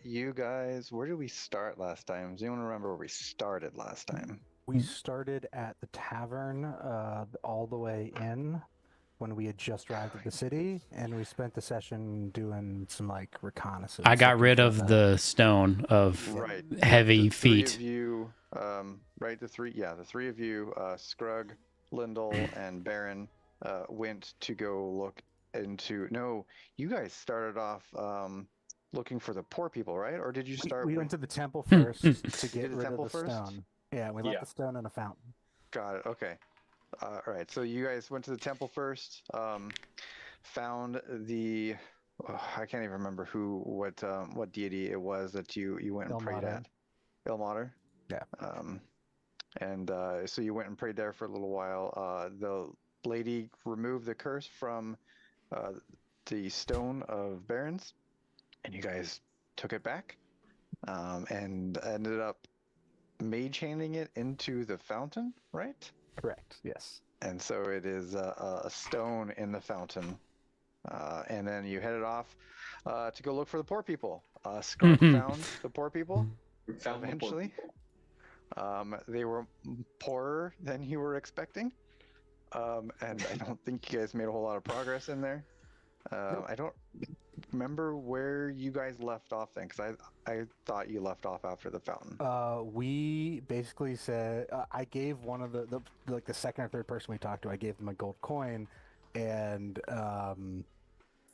You guys, where did we start last time? Does anyone remember where we started last time? We started at the tavern all the way in when we had just arrived at the city, and we spent the session doing some like reconnaissance. I got looking rid for of the stone of Right. heavy The three feet. of you, right? The three of you, Scrug, Lindell, and Baron, went to go look into. No, you guys started off looking for the poor people, right? Or did you start? We went to the temple first to You get did the rid of temple the first? stone. Yeah, we left the stone in a fountain. Got it. Okay. All right. So you guys went to the temple first. Found the. Oh, I can't even remember what deity it was that you went and prayed Ilmater. at. Ilmater. Yeah. And so you went and prayed there for a little while. The lady removed the curse from the stone of barons, and you guys took it back and ended up mage handing it into the fountain, right? Correct. Yes. And so it is a stone in the fountain. And then you headed off to go look for the poor people. Skunk found the poor people eventually. They were poorer than you were expecting. And I don't think you guys made a whole lot of progress in there. Nope. I don't remember where you guys left off then, because I thought you left off after the fountain. We basically said I gave one of the like the second or third person we talked to. I gave them a gold coin, and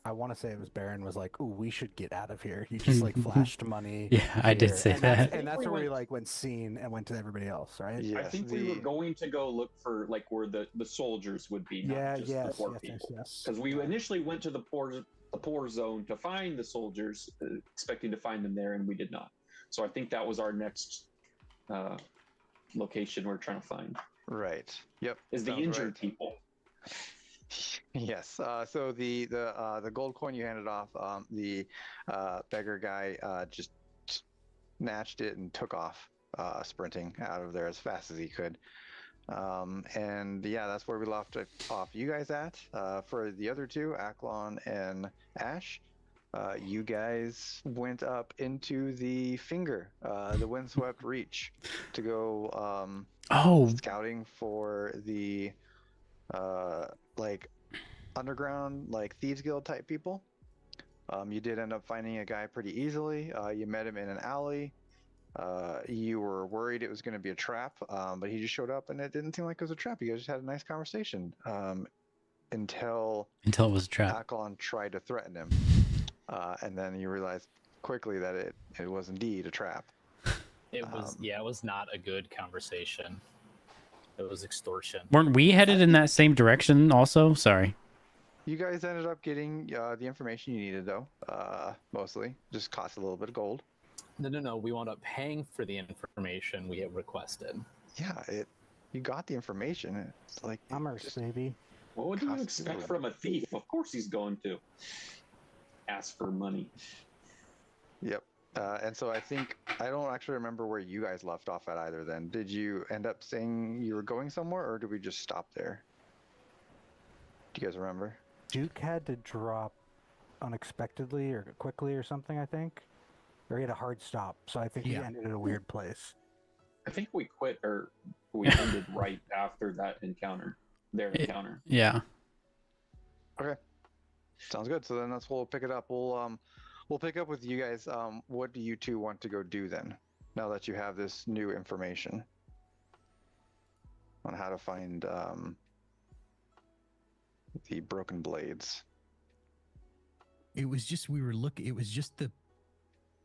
I want to say it was Baron was like, "Ooh, we should get out of here." He just like flashed money. Yeah, I did here. say and that. and that's where we like went seen and went to everybody else, right? Yes, I think we were going to go look for like where the soldiers would be, not just the poor people. Because we initially went to the poor zone to find the soldiers, expecting to find them there, and we did not. So I think that was our next location we're trying to find. Right. Yep. Is the injured people. Yes. So the gold coin you handed off, the beggar guy just snatched it and took off, sprinting out of there as fast as he could. And yeah, that's where we left off. You guys at for the other two, Aklon and Ash. You guys went up into the Finger, the Windswept Reach, to go scouting for the like underground, like Thieves Guild type people. You did end up finding a guy pretty easily. You met him in an alley. You were worried it was going to be a trap, but he just showed up and it didn't seem like it was a trap. You guys just had a nice conversation until it was a trap. Aklon tried to threaten him, and then you realized quickly that it was indeed a trap. It was not a good conversation. It was extortion. Weren't we headed in that same direction also? Sorry. You guys ended up getting the information you needed, though. Mostly. Just cost a little bit of gold. No. We wound up paying for the information we had requested. Yeah, you got the information. It's like commerce, baby. What would you expect from a thief? Of course he's going to ask for money. Yep. And so I don't actually remember where you guys left off at either then. Did you end up saying you were going somewhere, or did we just stop there? Do you guys remember? Duke had to drop unexpectedly or quickly or something, I think. Or he had a hard stop, so I think he ended in a weird place. I think we quit, or we ended right after that encounter. Encounter. Yeah. Okay. Sounds good. So then we'll pick it up. We'll pick up with you guys. What do you two want to go do then? Now that you have this new information on how to find the broken blades. It was just it was just the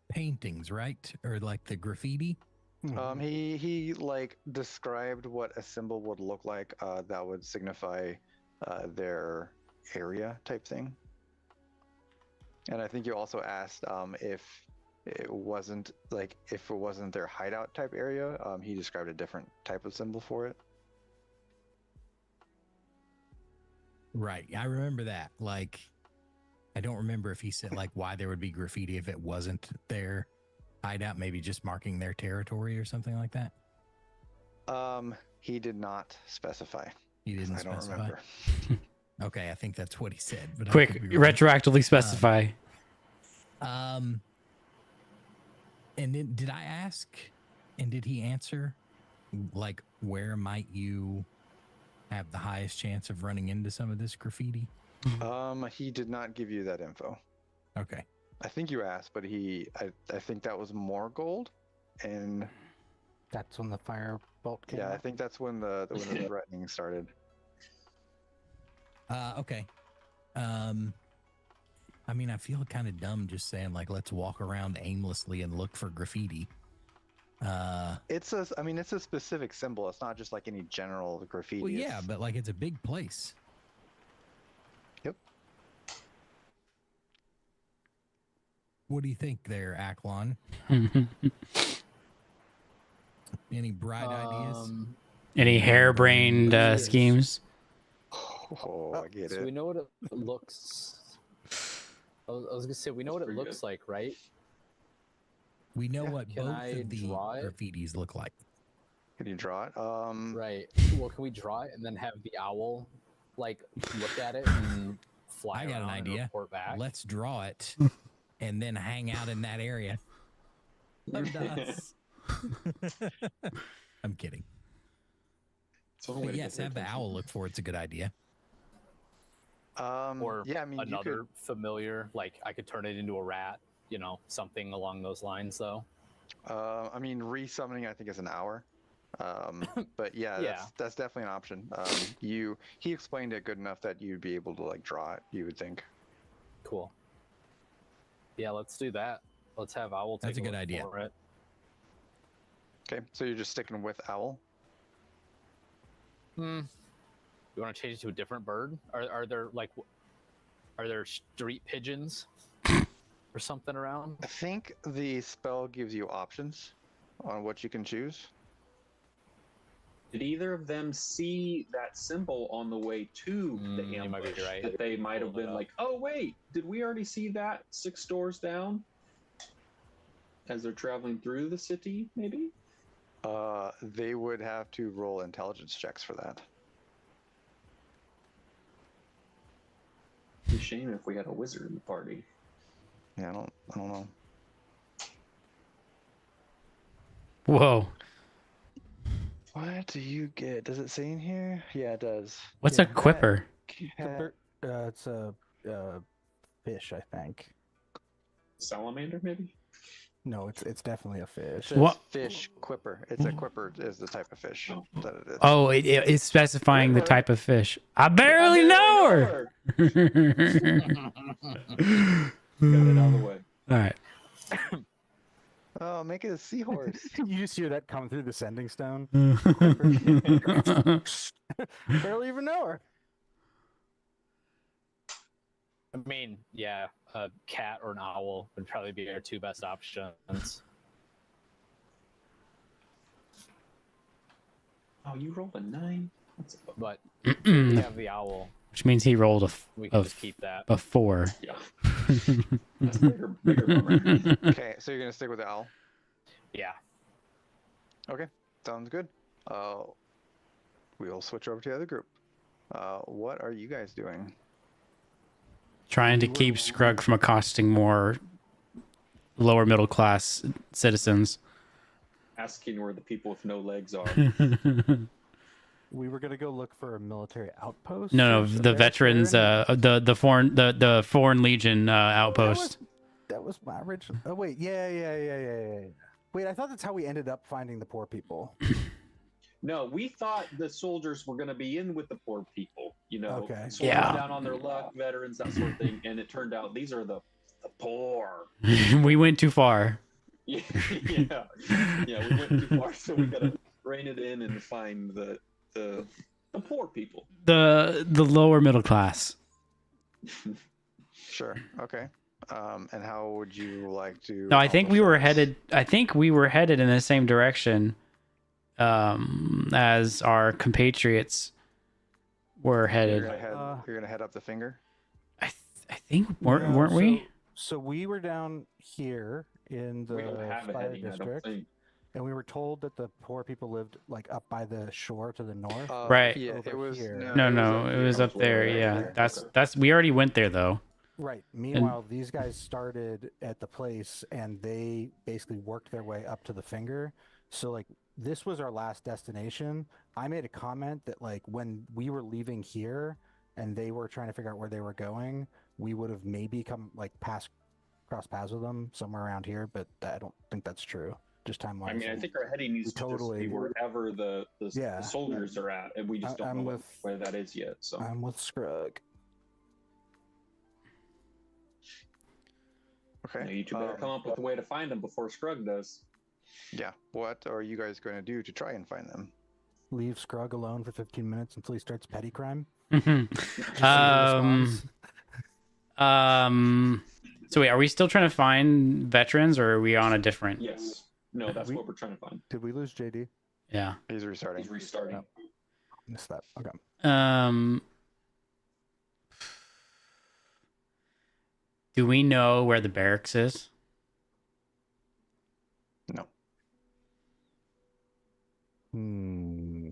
paintings, right? Or like the graffiti? He like described what a symbol would look like that would signify their area type thing. And I think you also asked if it wasn't their hideout type area. He described a different type of symbol for it. Right. I remember that. Like, I don't remember if he said like why there would be graffiti if it wasn't their hideout, maybe just marking their territory or something like that. He did not specify. He didn't specify. I don't remember. Okay, I think that's what he said. But Quick, retroactively specify. And then did I ask and did he answer like where might you have the highest chance of running into some of this graffiti? He did not give you that info. Okay. I think you asked, but I think that was more gold, and That's when the firebolt came yeah, I out. think that's when the threatening started. Okay. I mean, I feel kind of dumb just saying like let's walk around aimlessly and look for graffiti. It's a specific symbol. It's not just like any general graffiti. Well, yeah, but like it's a big place. Yep. What do you think there, Aklon? Any bright ideas? Any harebrained schemes? Oh, I get So it. we know what it looks. I was gonna say we know what it pretty looks like, right? We know Yeah. what Can both I of the draw it? graffitis look like. Can you draw it? Right. Well, can we draw it and then have the owl like look at it and fly I got an around and idea. report back? Let's draw it and then hang out in that area. I'm kidding. But yes, have the owl look for it's a good idea. Or yeah, I mean, another familiar, like I could turn it into a rat, you know, something along those lines, though. I mean, resummoning I think is an hour. But yeah, Yeah. that's definitely an option. He explained it good enough that you'd be able to like draw it. You would think. Cool. Yeah, let's do that. Let's have Owl take That's a good look idea. for it. Okay, so you're just sticking with owl. You want to change it to a different bird? Are there street pigeons or something around? I think the spell gives you options on what you can choose. Did either of them see that symbol on the way to the You might ambush? be right. That they might have Pulled it been up. like, oh wait, did we already see that 6 doors down? As they're traveling through the city, maybe? They would have to roll intelligence checks for that. It'd be a shame if we had a wizard in the party. Yeah, I don't know. Whoa. What do you get? Does it say in here? Yeah, it does. What's Yeah, a quipper? It's a fish, I think. Salamander, maybe? No, it's definitely a It fish. says What? fish quipper. It's a quipper is the type of fish that it is. Oh, it's specifying the type of fish. I barely know her. Got it out of the way. All right. Oh, make it a seahorse. You just hear that come through the sending stone. Well, Barely even know her. I mean, yeah, a cat or an owl would probably be our 2 best options. Oh, you rolled a 9? That's a But we have the owl. which means he rolled We can just keep that. a 4. yeah. That's bigger bummer. Okay, so you're gonna stick with the owl. Yeah. Okay, sounds good. We'll switch over to the other group. What are you guys doing? Trying to keep Scrug from accosting more lower middle class citizens. Asking where the people with no legs are. We were gonna go look for a military outpost. No, or the a veterans, Baron. the foreign legion outpost. That was my original. Oh wait, yeah. Wait, I thought that's how we ended up finding the poor people. No, we thought the soldiers were going to be in with the poor people, you know, Okay. soldiers Yeah. down on their luck, veterans, that sort of thing. And it turned out these are the poor. We went too far. Yeah, we went too far, so we got to rein it in and find the poor people. The lower middle class. Sure. Okay. And how would you like to? No, I think we accomplish were this? headed. I think we were headed in the same direction as our compatriots were You're headed. gonna head up the finger. I think weren't No, weren't we? So we were down here in the We don't have a fire heading, I don't district, think. and we were told that the poor people lived like up by the shore to the north. Right. Yeah, Over it was. here. No, it was here. up there. Right Yeah, there. that's we already went there though. Right. Meanwhile, these guys started at the place and they basically worked their way up to the finger. So like this was our last destination. I made a comment that like when we were leaving here and they were trying to figure out where they were going, we would have maybe come like cross paths with them somewhere around here, but I don't think that's true. Just time wise. I mean, I think our heading needs to just be wherever the soldiers are at, and we just don't know where that is yet. So I'm with Scrug. Okay. You two better come up with a way to find them before Scrug does. Yeah. What are you guys going to do to try and find them? Leave Scrug alone for 15 minutes until he starts petty crime. So wait, are we still trying to find veterans, or are we on a different? Yes. No, that's what we're trying to find. Did we lose JD? Yeah. He's restarting. He's restarting. Oh. Missed that. Okay. Do we know where the barracks is? No.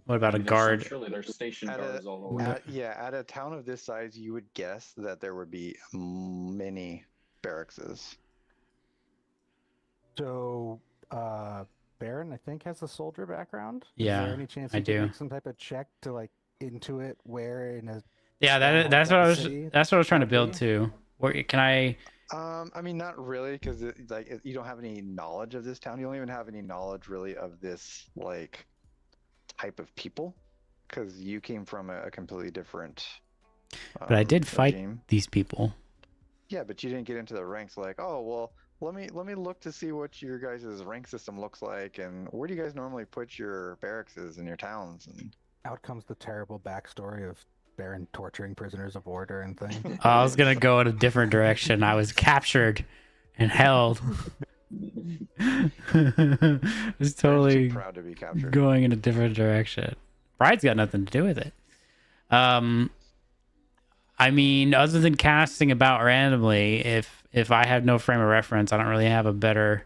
What about a guard? Surely there's station guards all over. At a town of this size, you would guess that there would be many barracks. So, Baron, I think, has a soldier background. Yeah, is there any chance I you do. could make some type of check to like intuit where in a? Yeah, that's what I was. That's what I was trying to build too. Where can I? I mean, not really, because you don't have any knowledge of this town. You don't even have any knowledge really of this like type of people, because you came from a completely different. But I did fight regime. these people. Yeah, but you didn't get into the ranks. Like, oh well, let me look to see what your guys' rank system looks like, and where do you guys normally put your barracks and your towns? And out comes the terrible backstory of Baron torturing prisoners of order and things. I was gonna go in a different direction. I was captured and held. I was totally proud to be captured. Going in a different direction. Pride's got nothing to do with it. I mean, other than casting about randomly, if I have no frame of reference, I don't really have a better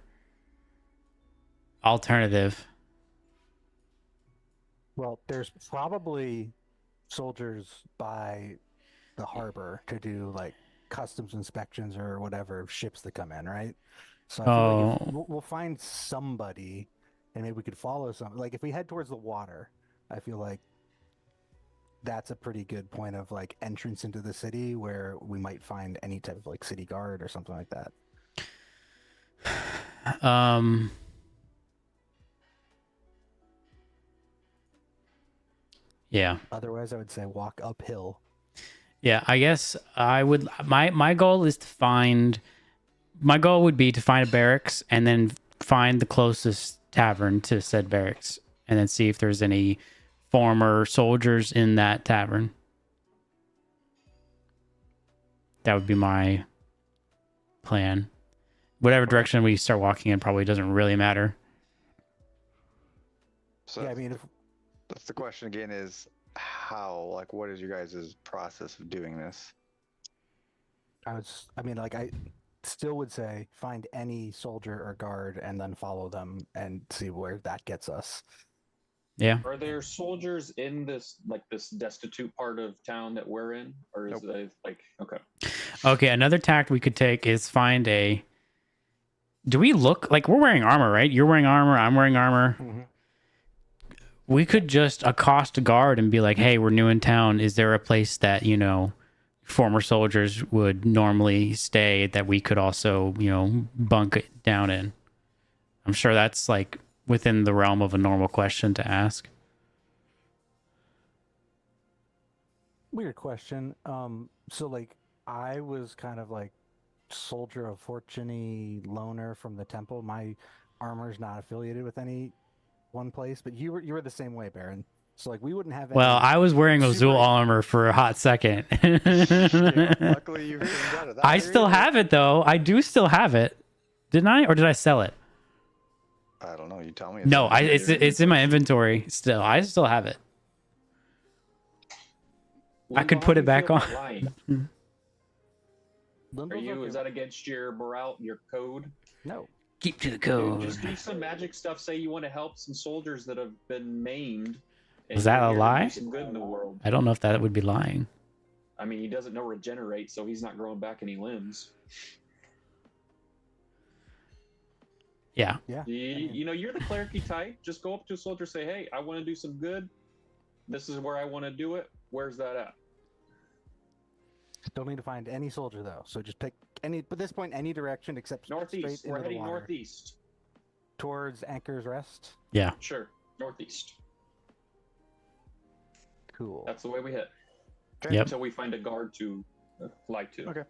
alternative. Well, there's probably soldiers by the harbor to do like customs inspections or whatever ships that come in, right? So I feel like we'll find somebody, and maybe we could follow some. Like if we head towards the water, I feel like that's a pretty good point of like entrance into the city where we might find any type of like city guard or something like that. Yeah. Otherwise, I would say walk uphill. Yeah, I guess I would. My goal is to find. My goal would be to find a barracks and then find the closest tavern to said barracks, and then see if there's any former soldiers in that tavern. That would be my plan. Whatever direction we start walking in probably doesn't really matter. So yeah, I mean, that's the question again: is how? Like, what is your guys' process of doing this? I still would say find any soldier or guard and then follow them and see where that gets us. Yeah. Are there soldiers in this destitute part of town that we're in, or is it like okay? Okay, another tact we could take is find a. Do we look like we're wearing armor, right? You're wearing armor. I'm wearing armor. Mm-hmm. We could just accost a guard and be like, "Hey, we're new in town. Is there a place that former soldiers would normally stay that we could also, bunk down in?" I'm sure that's like within the realm of a normal question to ask. Weird question. So like I was kind of like soldier of fortune-y loner from the temple. My armor's not affiliated with any one place, but you were the same way, Baron. So like we wouldn't have any I was wearing Ozul armor for a hot second. Luckily you got it. I still have it though. I do still have it. Didn't I? Or did I sell it? I don't know. You tell me. No, it's in my inventory still. I still have it. I could put it back on. Is that against your morale, your code? No. Keep to the code. Just do some magic stuff. Say you want to help some soldiers that have been maimed. Is that a lie? Do some good in the world. I don't know if that would be lying. I mean, he doesn't know regenerate, so he's not growing back any limbs. Yeah. You know, you're the clericy type. Just go up to a soldier, say, "Hey, I want to do some good. This is where I want to do it. Where's that at?" Still need to find any soldier though, so just pick any. At this point, any direction except Northeast. straight We're into the heading water. northeast. Towards Anchor's Rest. Yeah. Sure, northeast. Cool. That's the way we hit. Okay. Yep. Until we find a guard to fly to. Okay.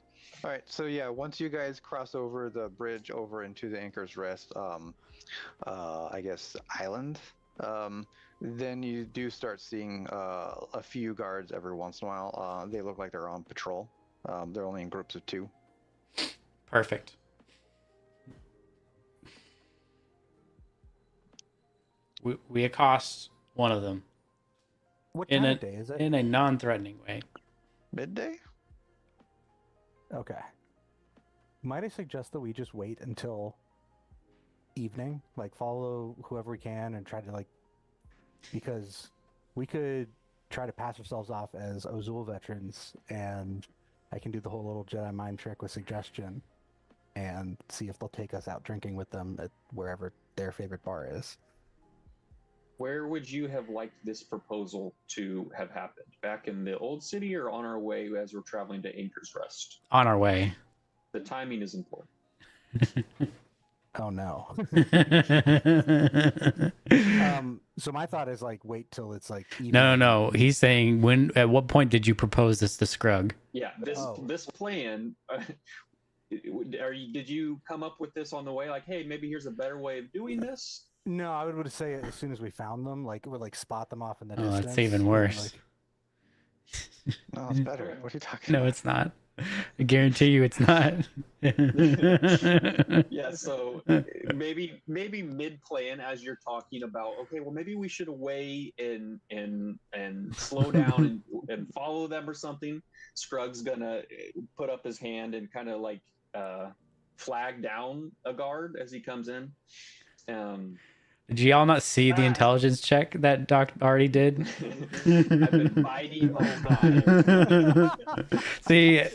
All right. So yeah, once you guys cross over the bridge over into the Anchor's Rest, I guess island, then you do start seeing a few guards every once in a while. They look like they're on patrol. They're only in groups of 2. Perfect. We accost one of them What in time a of day is it? in a non-threatening way. Midday? Okay. Might I suggest that we just wait until evening? Like, follow whoever we can and try to, like... Because we could try to pass ourselves off as Ozul veterans, and I can do the whole little Jedi mind trick with suggestion and see if they'll take us out drinking with them at wherever their favorite bar is. Where would you have liked this proposal to have happened? Back in the old city or on our way as we're traveling to Anchor's Rest? On our way. The timing is important. Oh no. So my thought is like wait till it's like evening. No. He's saying at what point did you propose this to Scrug? Yeah, this plan. Did you come up with this on the way? Like, hey, maybe here's a better way of doing this. No, I would say as soon as we found them, like we'd like spot them off in the Oh, distance. that's even worse. No, it's better. What are you talking No, about? it's not. I guarantee you it's not. Yeah, so maybe mid plan as you're talking about, okay, well maybe we should weigh and slow down and follow them or something. Scrug's gonna put up his hand and kind of like flag down a guard as he comes in. Did y'all not see the intelligence check that Doc already did? I've been biting my time. See, all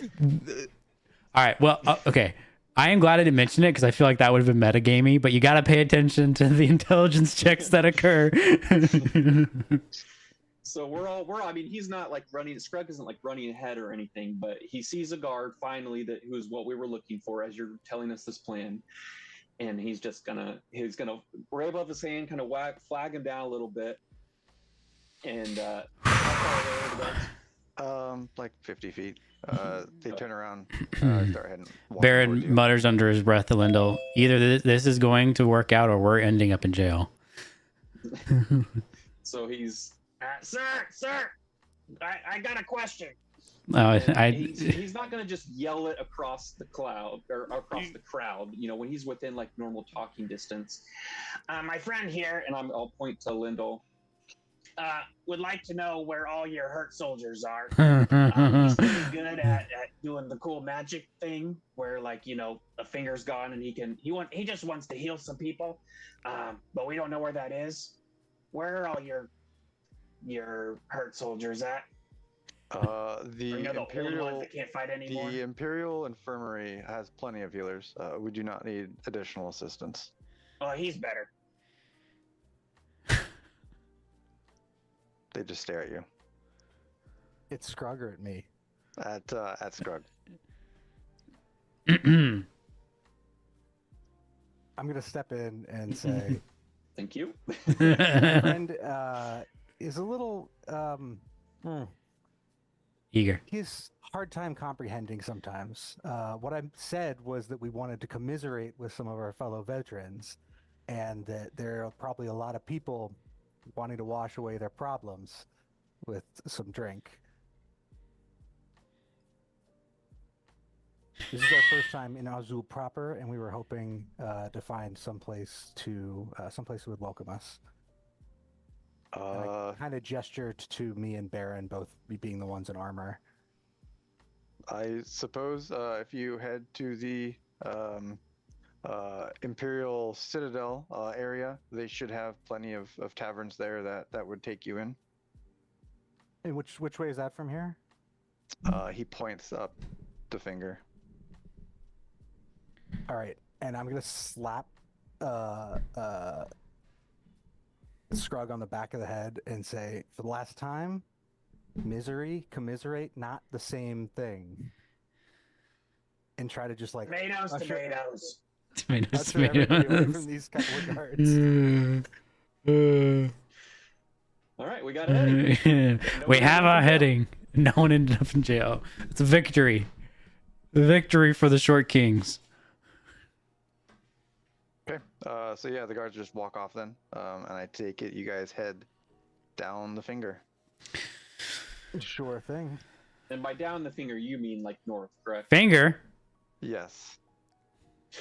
right. Well, okay. I am glad I didn't mention it because I feel like that would have been metagamey. But you got to pay attention to the intelligence checks that occur. So I mean, he's not like running. Scrug isn't like running ahead or anything, but he sees a guard finally who's what we were looking for as you're telling us this plan. And he's gonna right above his hand, kind of flag him down a little bit. And like 50 feet. They turn around, start heading. Baron mutters under his breath to Lindell, either this is going to work out or we're ending up in jail. So he's, sir, I got a question. He's not going to just yell it across the cloud or across the crowd. You know, when he's within like normal talking distance. My friend here, and I'll point to Lindell, would like to know where all your hurt soldiers are. He's pretty good at doing the cool magic thing, where like a finger's gone and he just wants to heal some people, but we don't know where that is. Where are all your hurt soldiers at? The Imperial ones that can't fight anymore? The Imperial Infirmary has plenty of healers. We do not need additional assistance. Oh, he's better. They just stare at you. It's Scrug or at me. At Scrug. I'm gonna step in and say, "Thank you." My friend is a little eager. He's hard time comprehending sometimes. What I said was that we wanted to commiserate with some of our fellow veterans, and that there are probably a lot of people wanting to wash away their problems with some drink. This is our first time in Ozul proper, and we were hoping to find someplace who would welcome us. I kind of gestured to me and Baron, both being the ones in armor. I suppose if you head to the Imperial Citadel area, they should have plenty of taverns there that would take you in. And which way is that from here? He points up the finger. All right, and I'm gonna slap Scrug on the back of the head and say, for the last time, misery, commiserate, not the same thing. And try to just like Tomatoes, tomatoes. usher everybody away from these couple of guards. All right, we got a heading. We have our heading. No one ended up in jail. It's a victory. Victory for the Short Kings. Okay. So yeah, the guards just walk off then, and I take it you guys head down the finger. Sure thing. And by down the finger, you mean like north, correct? Finger. Yes.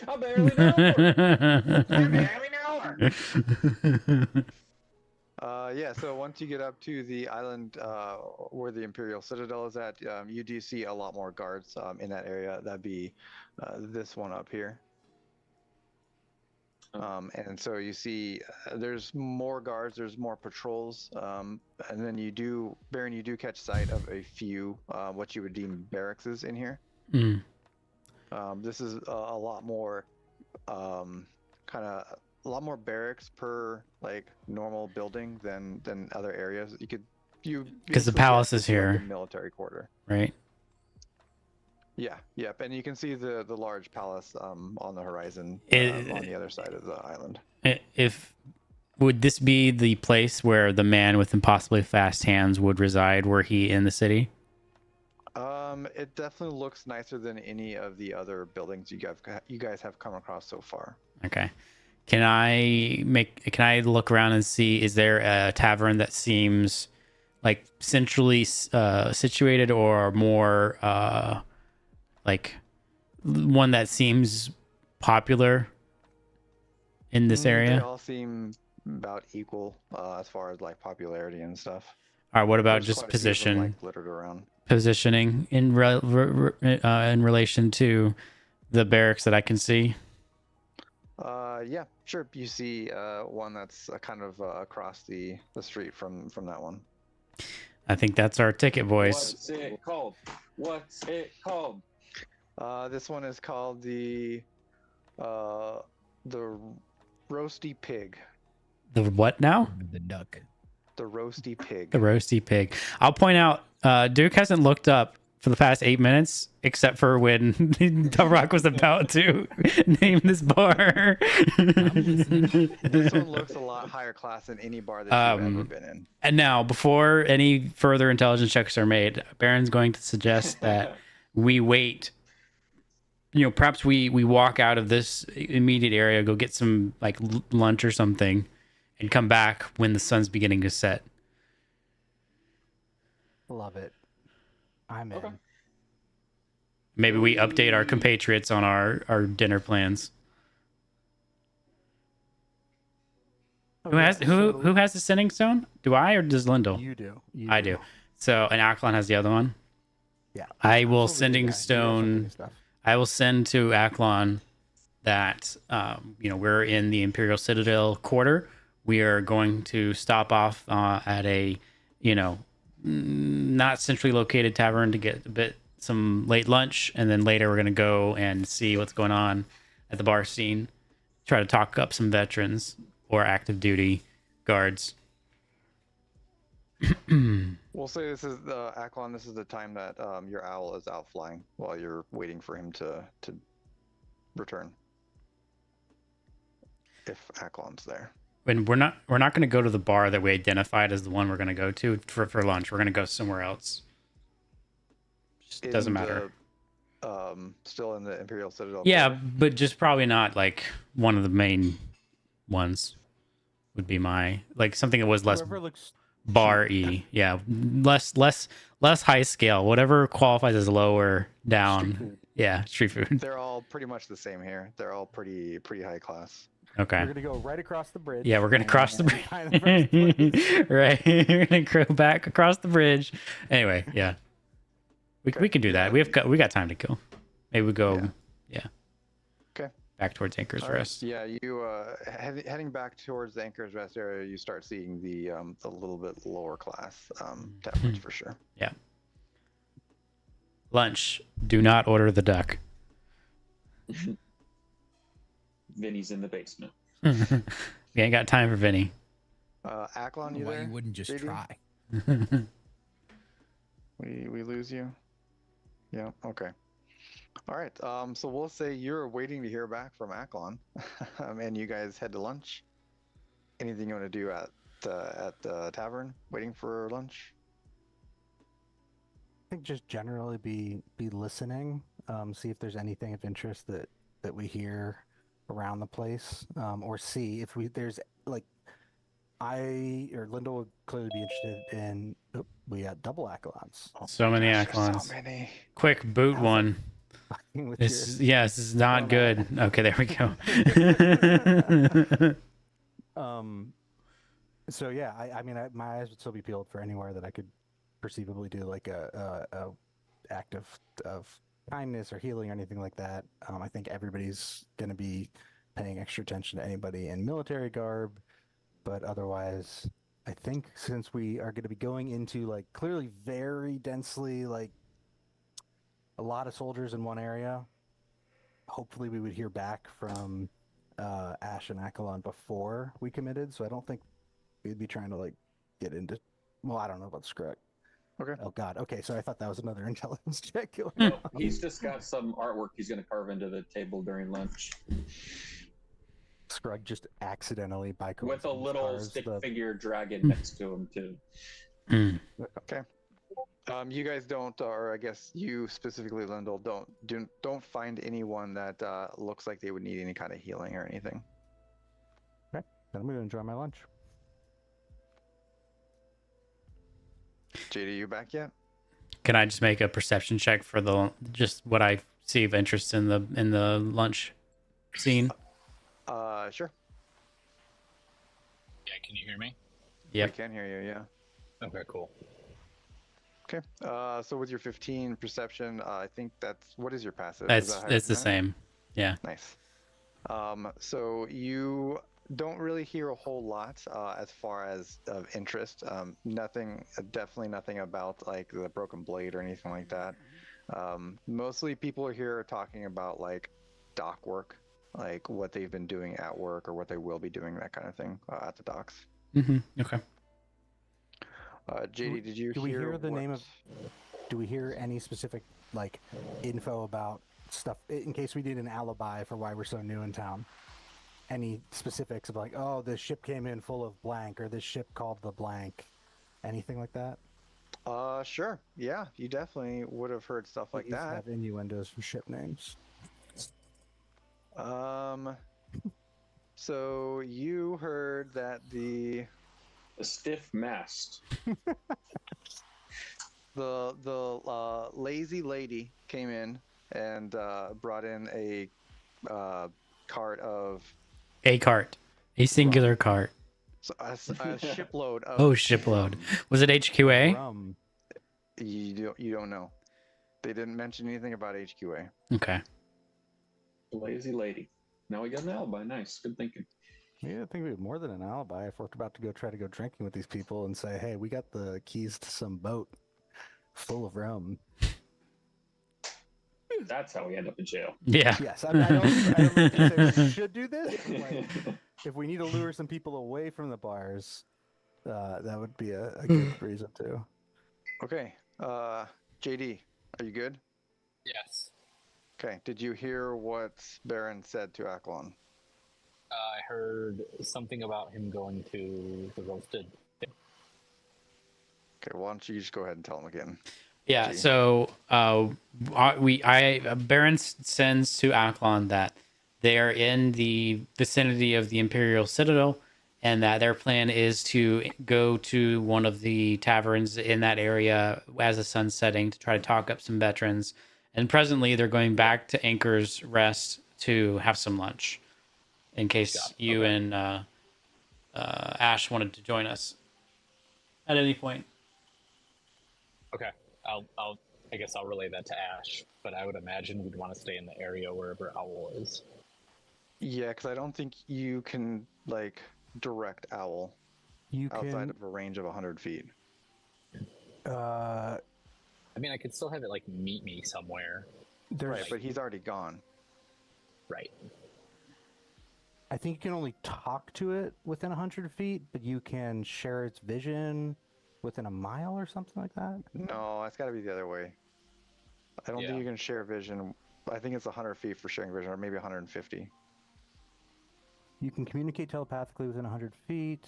I barely know her. I barely know her. Yeah, so once you get up to the island where the Imperial Citadel is at, you do see a lot more guards in that area. That'd be this one up here. And so you see there's more guards, there's more patrols, and then Baron, you do catch sight of a few what you would deem barracks in here. Mm. This is a lot more a lot more barracks per like normal building than other areas. Because the palace is here. Like a military quarter, right? Yeah, yep, and you can see the large palace on the horizon on the other side of the island. Would this be the place where the man with impossibly fast hands would reside? Were he in the city? It definitely looks nicer than any of the other buildings you guys have come across so far. Okay. Can I look around and see, is there a tavern that seems like centrally situated, or more like one that seems popular in this area? They all seem about equal as far as like popularity and stuff. All right, what about There's just quite a few of position? them, like, littered around. Positioning in relation to the barracks that I can see? Yeah, sure. You see one that's kind of across the street from that one. I think that's our ticket, boys. What's it called? What's it called? This one is called the roasty pig. The what now? The duck. The roasty pig. The roasty pig. I'll point out, Duke hasn't looked up for the past 8 minutes, except for when the Rock was about to name this bar. This one looks a lot higher class than any bar that you've ever been in. And now, before any further intelligence checks are made, Baron's going to suggest that we wait. Perhaps we walk out of this immediate area, go get some like lunch or something, and come back when the sun's beginning to set. Love it. I'm in. Maybe we update our compatriots on our dinner plans. Who has the sending stone? Do I, or does Lindell? You do. I do. So, and Akhlon has the other one. Yeah. I will sending stone. I will send to Akhlon that we're in the Imperial Citadel quarter. We are going to stop off at a not centrally located tavern to get some late lunch, and then later we're going to go and see what's going on at the bar scene, try to talk up some veterans or active duty guards. We'll say this is Akhlon. This is the time that your owl is out flying while you're waiting for him to return. If Akhlon's there. When we're not going to go to the bar that we identified as the one we're going to go to for lunch. We're going to go somewhere else. Just doesn't matter. Still in the Imperial Citadel. Yeah, but just probably not like one of the main ones. Would be my something that was less bar-y. Yeah, less high scale. Whatever qualifies as lower down. Street yeah, street food. They're all pretty much the same here. They're all pretty high class. Okay. We're gonna go right across the bridge. Yeah, we're gonna cross the bridge. Right. We're gonna go back across the bridge. Anyway, yeah. We can do that. We got time to kill. Maybe we go. Yeah. Okay. Back towards Anchor's Rest. Yeah, you heading back towards the Anchor's Rest area, you start seeing the little bit lower class taverns for sure. Yeah. Lunch. Do not order the duck. Vinny's in the basement. We ain't got time for Vinny. Aklon, you Why there? you wouldn't just JD? try? We lose you. Yeah. Okay. All right. So we'll say you're waiting to hear back from Aklon, and you guys head to lunch. Anything you want to do at the tavern, waiting for lunch? I think just generally be listening, see if there's anything of interest that we hear around the place, or see if there's like I or Linda would clearly be interested in. Oh, we got double accolades. So many Gosh, there's Aklons. So many. Quick boot How's one. With This your, this is not Oh, no. good. Okay, there we go. So yeah, I mean, my eyes would still be peeled for anywhere that I could perceivably do like a act of kindness or healing or anything like that. I think everybody's going to be paying extra attention to anybody in military garb, but otherwise, I think since we are going to be going into like clearly very densely like a lot of soldiers in one area, hopefully we would hear back from Ash and Akalon before we committed. So I don't think we'd be trying to like get into. Well, I don't know about Scrug. Okay. Oh God. Okay, so I thought that was another intelligence check. No, he's just got some artwork he's going to carve into the table during lunch Scrug just accidentally by with a coincidence little carves stick the- figure dragon next to him too. Okay. You guys don't, or I guess you specifically, Lindell, don't find anyone that looks like they would need any kind of healing or anything. Okay, then I'm gonna enjoy my lunch. JD, you back yet? Can I just make a perception check for just what I see of interest in the lunch scene? Sure. Yeah, can you hear me? Yep. I can hear you. Yeah. Okay, cool. Okay. So with your 15 perception, I think what is your passive? Is that higher It's the than that? same. Yeah. Nice. So you don't really hear a whole lot as far as of interest. Nothing, definitely nothing about like the broken blade or anything like that. Mostly people are here talking about like dock work, like what they've been doing at work or what they will be doing, that kind of thing at the docks. Okay. JD, did you Do we hear the what- name of? Do we hear any specific like info about stuff in case we need an alibi for why we're so new in town? Any specifics of like, oh, this ship came in full of blank, or this ship called the blank, anything like that? Sure. Yeah, you definitely would have heard stuff like Please that. have innuendos for ship names. So you heard that the stiff mast. lazy lady came in and brought in a cart of A singular cart. a shipload of Oh, shipload. Was it HQA? Rum. You don't know. They didn't mention anything about HQA. Okay. Lazy lady. Now we got an alibi. Nice. Good thinking. Yeah, I think we have more than an alibi if we're about to try to go drinking with these people and say, hey, we got the keys to some boat full of rum. That's how we end up in jail. Yeah. Yes, I don't know if we should do this. But like, if we need to lure some people away from the bars, that would be a good reason to. Okay. JD, are you good? Yes. Okay. Did you hear what Baron said to Aklon? I heard something about him going to the roasted. Okay. Why don't you just go ahead and tell him again? Yeah. Gee. So Baron sends to Aklon that they are in the vicinity of the Imperial Citadel, and that their plan is to go to one of the taverns in that area as the sun's setting to try to talk up some veterans. And presently, they're going back to Anchor's Rest to have some lunch, in case you and Ash wanted to join us at any point. Okay. I guess I'll relay that to Ash, but I would imagine we'd want to stay in the area wherever Owl is. Yeah, because I don't think you can like direct Owl You outside can. of a range of 100 feet. I I mean, I could still have it like meet me somewhere. Right, but he's already gone. Right. I think you can only talk to it within 100 feet, but you can share its vision within a mile or something like that. No, it's got to be the other way. I don't think you can share vision. I think it's 100 feet for sharing vision, or maybe 150. You can communicate telepathically within 100 feet.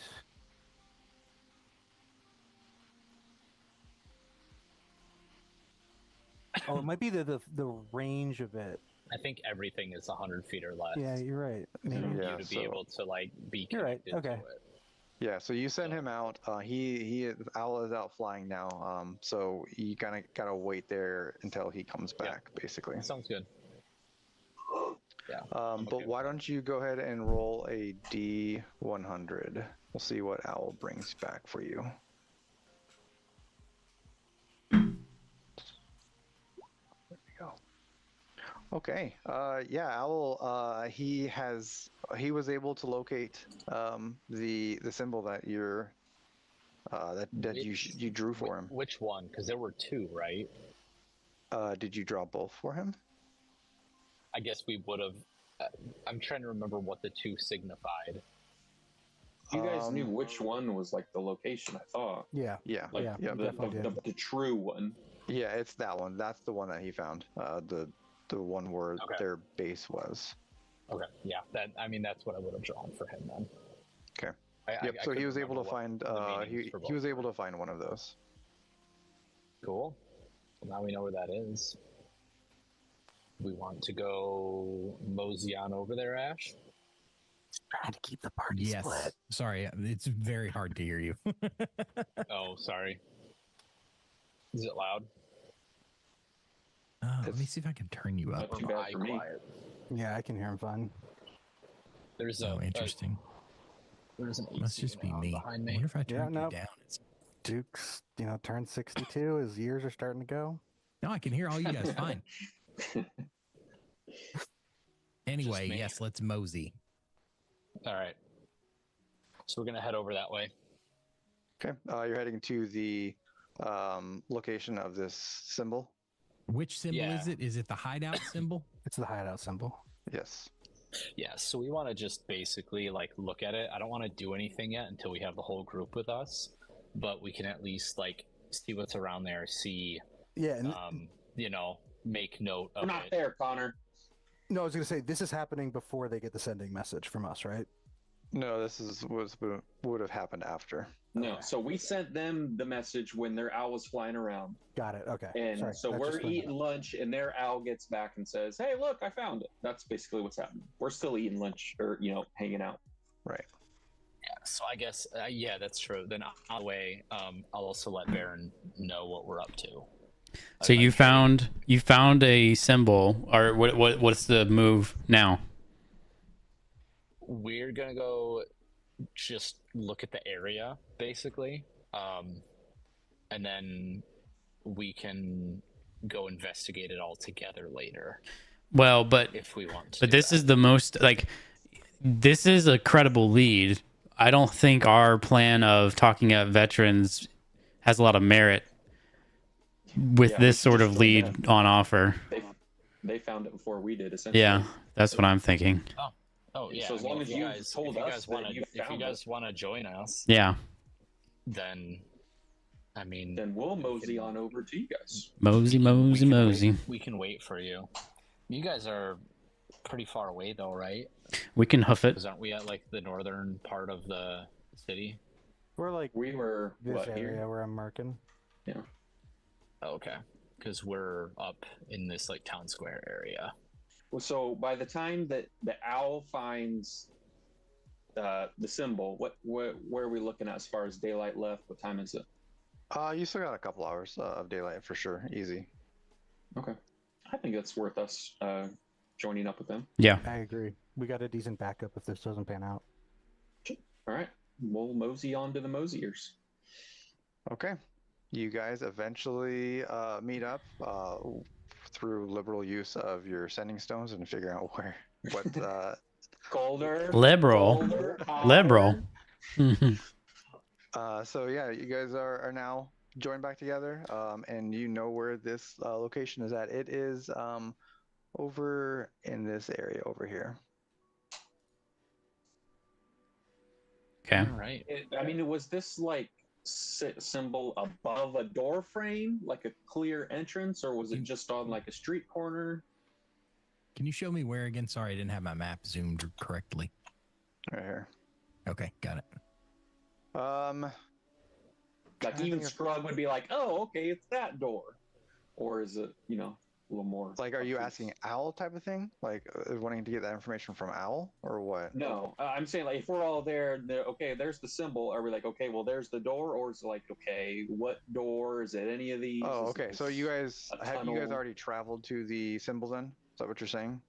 Oh, it might be the range of it. I think everything is 100 feet or less. Yeah, you're right. For Yeah, you to be able to like be You're right, connected okay. to it. Yeah, so you send him out. Owl is out flying now. So you kind of gotta wait there until he comes back, basically. That sounds good. Yeah. But why don't you go ahead and roll a D100? We'll see what Owl brings back for you. There we go. Okay. Yeah, Owl. He was able to locate the symbol that you're that you drew for him. Which one? Because there were two, right? Did you draw both for him? I guess we would have. I'm trying to remember what the two signified. You guys knew which one was like the location, I thought. Yeah. Yeah. Like yeah. the true one. Yeah, it's that one. That's the one that he found. The one where their base was. Okay. Yeah. That's what I would have drawn for him then. Okay. Yep. So he was able to find. He was able to find one of those. Cool. So now we know where that is. We want to go mosey on over there, Ash. Trying to keep the party split. Sorry, it's very hard to hear you. Oh, sorry. Is it loud? Let me see if I can turn you up. Not too bad for me. Yeah, I can hear him fine. There's interesting. There's an Must AC just be on me. behind I me. wonder if I turn no. you down. Duke's, turned 62. His years are starting to go. No, I can hear all you guys fine. Anyway, yes, let's mosey. All right. So we're gonna head over that way. Okay. You're heading to the location of this symbol. Which symbol is it? Is it the hideout symbol? It's the hideout symbol. Yes. Yeah, so we want to just basically like look at it. I don't want to do anything yet until we have the whole group with us, but we can at least like see what's around there, see, Yeah. And, make note of We're not it. there, Connor. no, I was going to say, this is happening before they get the sending message from us, right? No, this would have happened after. No, so we sent them the message when their owl was flying around. Got it. Okay. And Sorry, so that we're just went eating up. lunch, and their owl gets back and says, "Hey, look, I found it." That's basically what's happening. We're still eating lunch, or hanging out. Right. Yeah, so I guess yeah, that's true. Then on the way, I'll also let Baron know what we're up to. So you found a symbol, or what's the move now? We're gonna go just look at the area basically, and then we can go investigate it all together later. Well, but if we want to. But this is the most this is a credible lead. I don't think our plan of talking at veterans has a lot of merit with this sort of lead on offer. They found it before we did, essentially. Yeah, that's what I'm thinking. Oh yeah. So as long as you told us if you guys want to join us, yeah, then then we'll mosey on over to you guys. Mosey. We can wait for you. You guys are pretty far away though, right? We can hoof it. 'Cause aren't we at like the northern part of the city? We're like We were this area here? where I'm marking. Yeah. Oh, okay. Because we're up in this like town square area. Well, so by the time that the owl finds the symbol, where are we looking at as far as daylight left? What time is it? You still got a couple hours of daylight for sure. Easy. Okay. I think it's worth us joining up with them. Yeah. I agree. We got a decent backup if this doesn't pan out. All right. We'll mosey on to the mosiers. Okay. You guys eventually meet up through liberal use of your sending stones and figure out what Colder. Liberal. Colder, hotter. Liberal. So yeah, you guys are now join back together, and you know where this location is at. It is over in this area over here. Okay. All right. I mean, was this like symbol above a door frame, like a clear entrance, or was it just on like a street corner? Can you show me where again? Sorry, I didn't have my map zoomed correctly. Right here. Okay, got it. Like even Scrug would be like, "Oh, okay, it's that door," or is it, a little more? Like, are you asking Owl type of thing? Like, wanting to get that information from Owl, or what? No, I'm saying like if we're all there, okay, there's the symbol. Are we like, okay, well, there's the door, or is it like, okay, what door? Is it any of these? Oh, Is okay. So you guys already traveled to the symbol then? Is that what you're saying?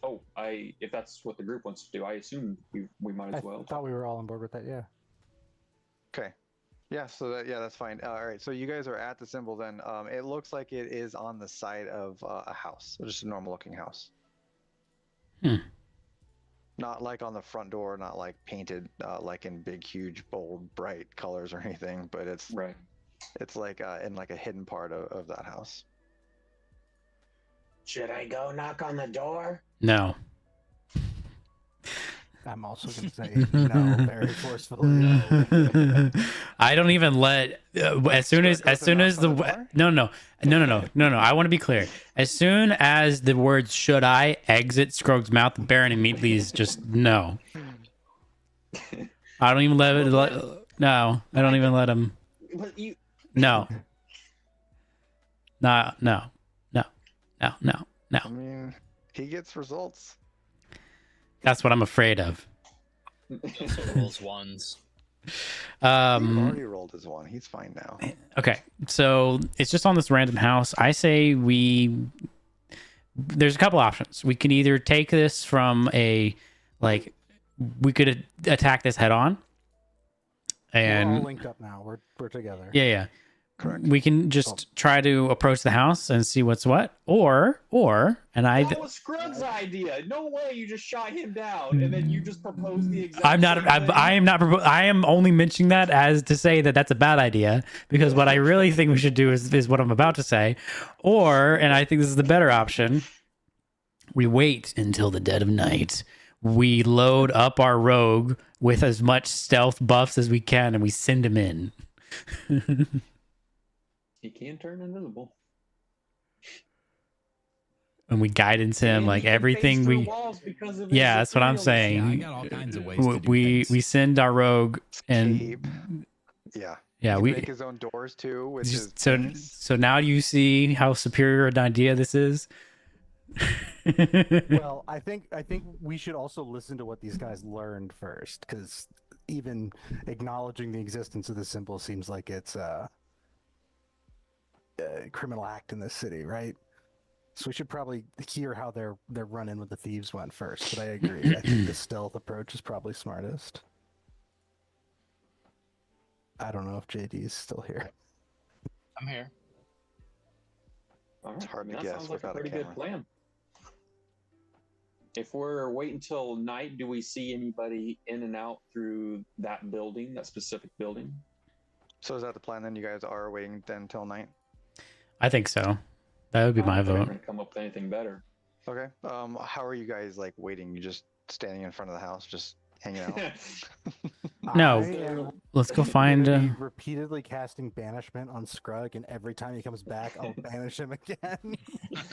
Oh, if that's what the group wants to do, I assume we might as well. I thought we were all on board with that. Yeah. Okay. Yeah. So that's fine. All right. So you guys are at the symbol then. It looks like it is on the side of a house, just a normal looking house. Not like on the front door, not like painted like in big, huge, bold, bright colors or anything, but it's right. It's like in like a hidden part of that house. Should I go knock on the door? No. I'm also going to say no very forcefully. No. I don't even let as soon as the no. I want to be clear. As soon as the words "should I" exit Scrog's mouth, the Baron immediately is just no. I don't even let it. No, I don't even let him. But you. No. No. I mean, he gets results. That's what I'm afraid of. Rolls ones. He already rolled his one. He's fine now. Okay, so it's just on this random house. I say there's a couple options. We can either take this from we could attack this head on. And we're all linked up now. We're together. Yeah. Correct. We can just try to approach the house and see what's what, or That was Scrug's idea. No way you just shot him down and then you just proposed the exact. I am only mentioning that as to say that that's a bad idea, because what I really think we should do is what I'm about to say, and I think this is the better option. We wait until the dead of night. We load up our rogue with as much stealth buffs as we can, and we send him in. He can turn invisible. And we guidance him, And like he can everything phase through we. walls because of his Yeah, that's what I'm material. Yeah, I saying. got all kinds of ways to do We things. send our rogue and Escape. Yeah. yeah, He we can make his own doors too, which is so now you see how superior an idea this is. Well, I think we should also listen to what these guys learned first, because even acknowledging the existence of the symbol seems like it's a criminal act in this city, right? So we should probably hear how their run-in with the thieves went first. But I agree. I think the stealth approach is probably smartest. I don't know if JD is still here. I'm here. All right. It's hard to that guess sounds like a without a pretty good camera. plan. If we're waiting until night, do we see anybody in and out through that building, that specific building? So is that the plan then? You guys are waiting then until night? I think so. That would be my They're vote. gonna come up with anything better. Okay. How are you guys like waiting? You just standing in front of the house, just hanging out? No. I am Let's go gonna find. be repeatedly casting banishment on Scrug, and every time he comes back, I'll banish him again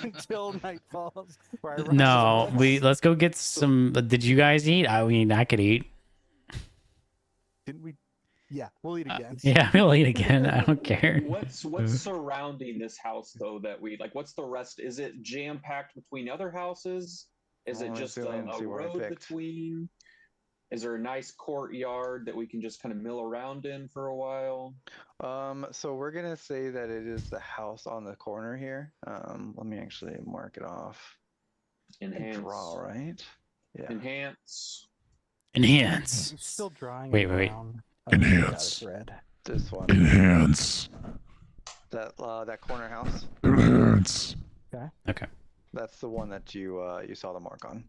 until night falls. where I rise No, up. let's go get some. Did you guys eat? I mean, I could eat. Didn't we? Yeah, we'll eat again. Yeah, we'll eat again. I don't care. What's surrounding this house though that we like? What's the rest? Is it jam packed between other houses? Is it Let's just see a what I road picked. between? Is there a nice courtyard that we can just kind of mill around in for a while? So we're gonna say that it is the house on the corner here. Let me actually mark it off. Enhance. Draw, right? Yeah. Enhance. Enhance. I'm still drawing. Wait, it wait. down. Enhance. God, it's red. This one. Enhance. That corner house. Enhance. Okay. That's the one that you saw the mark on.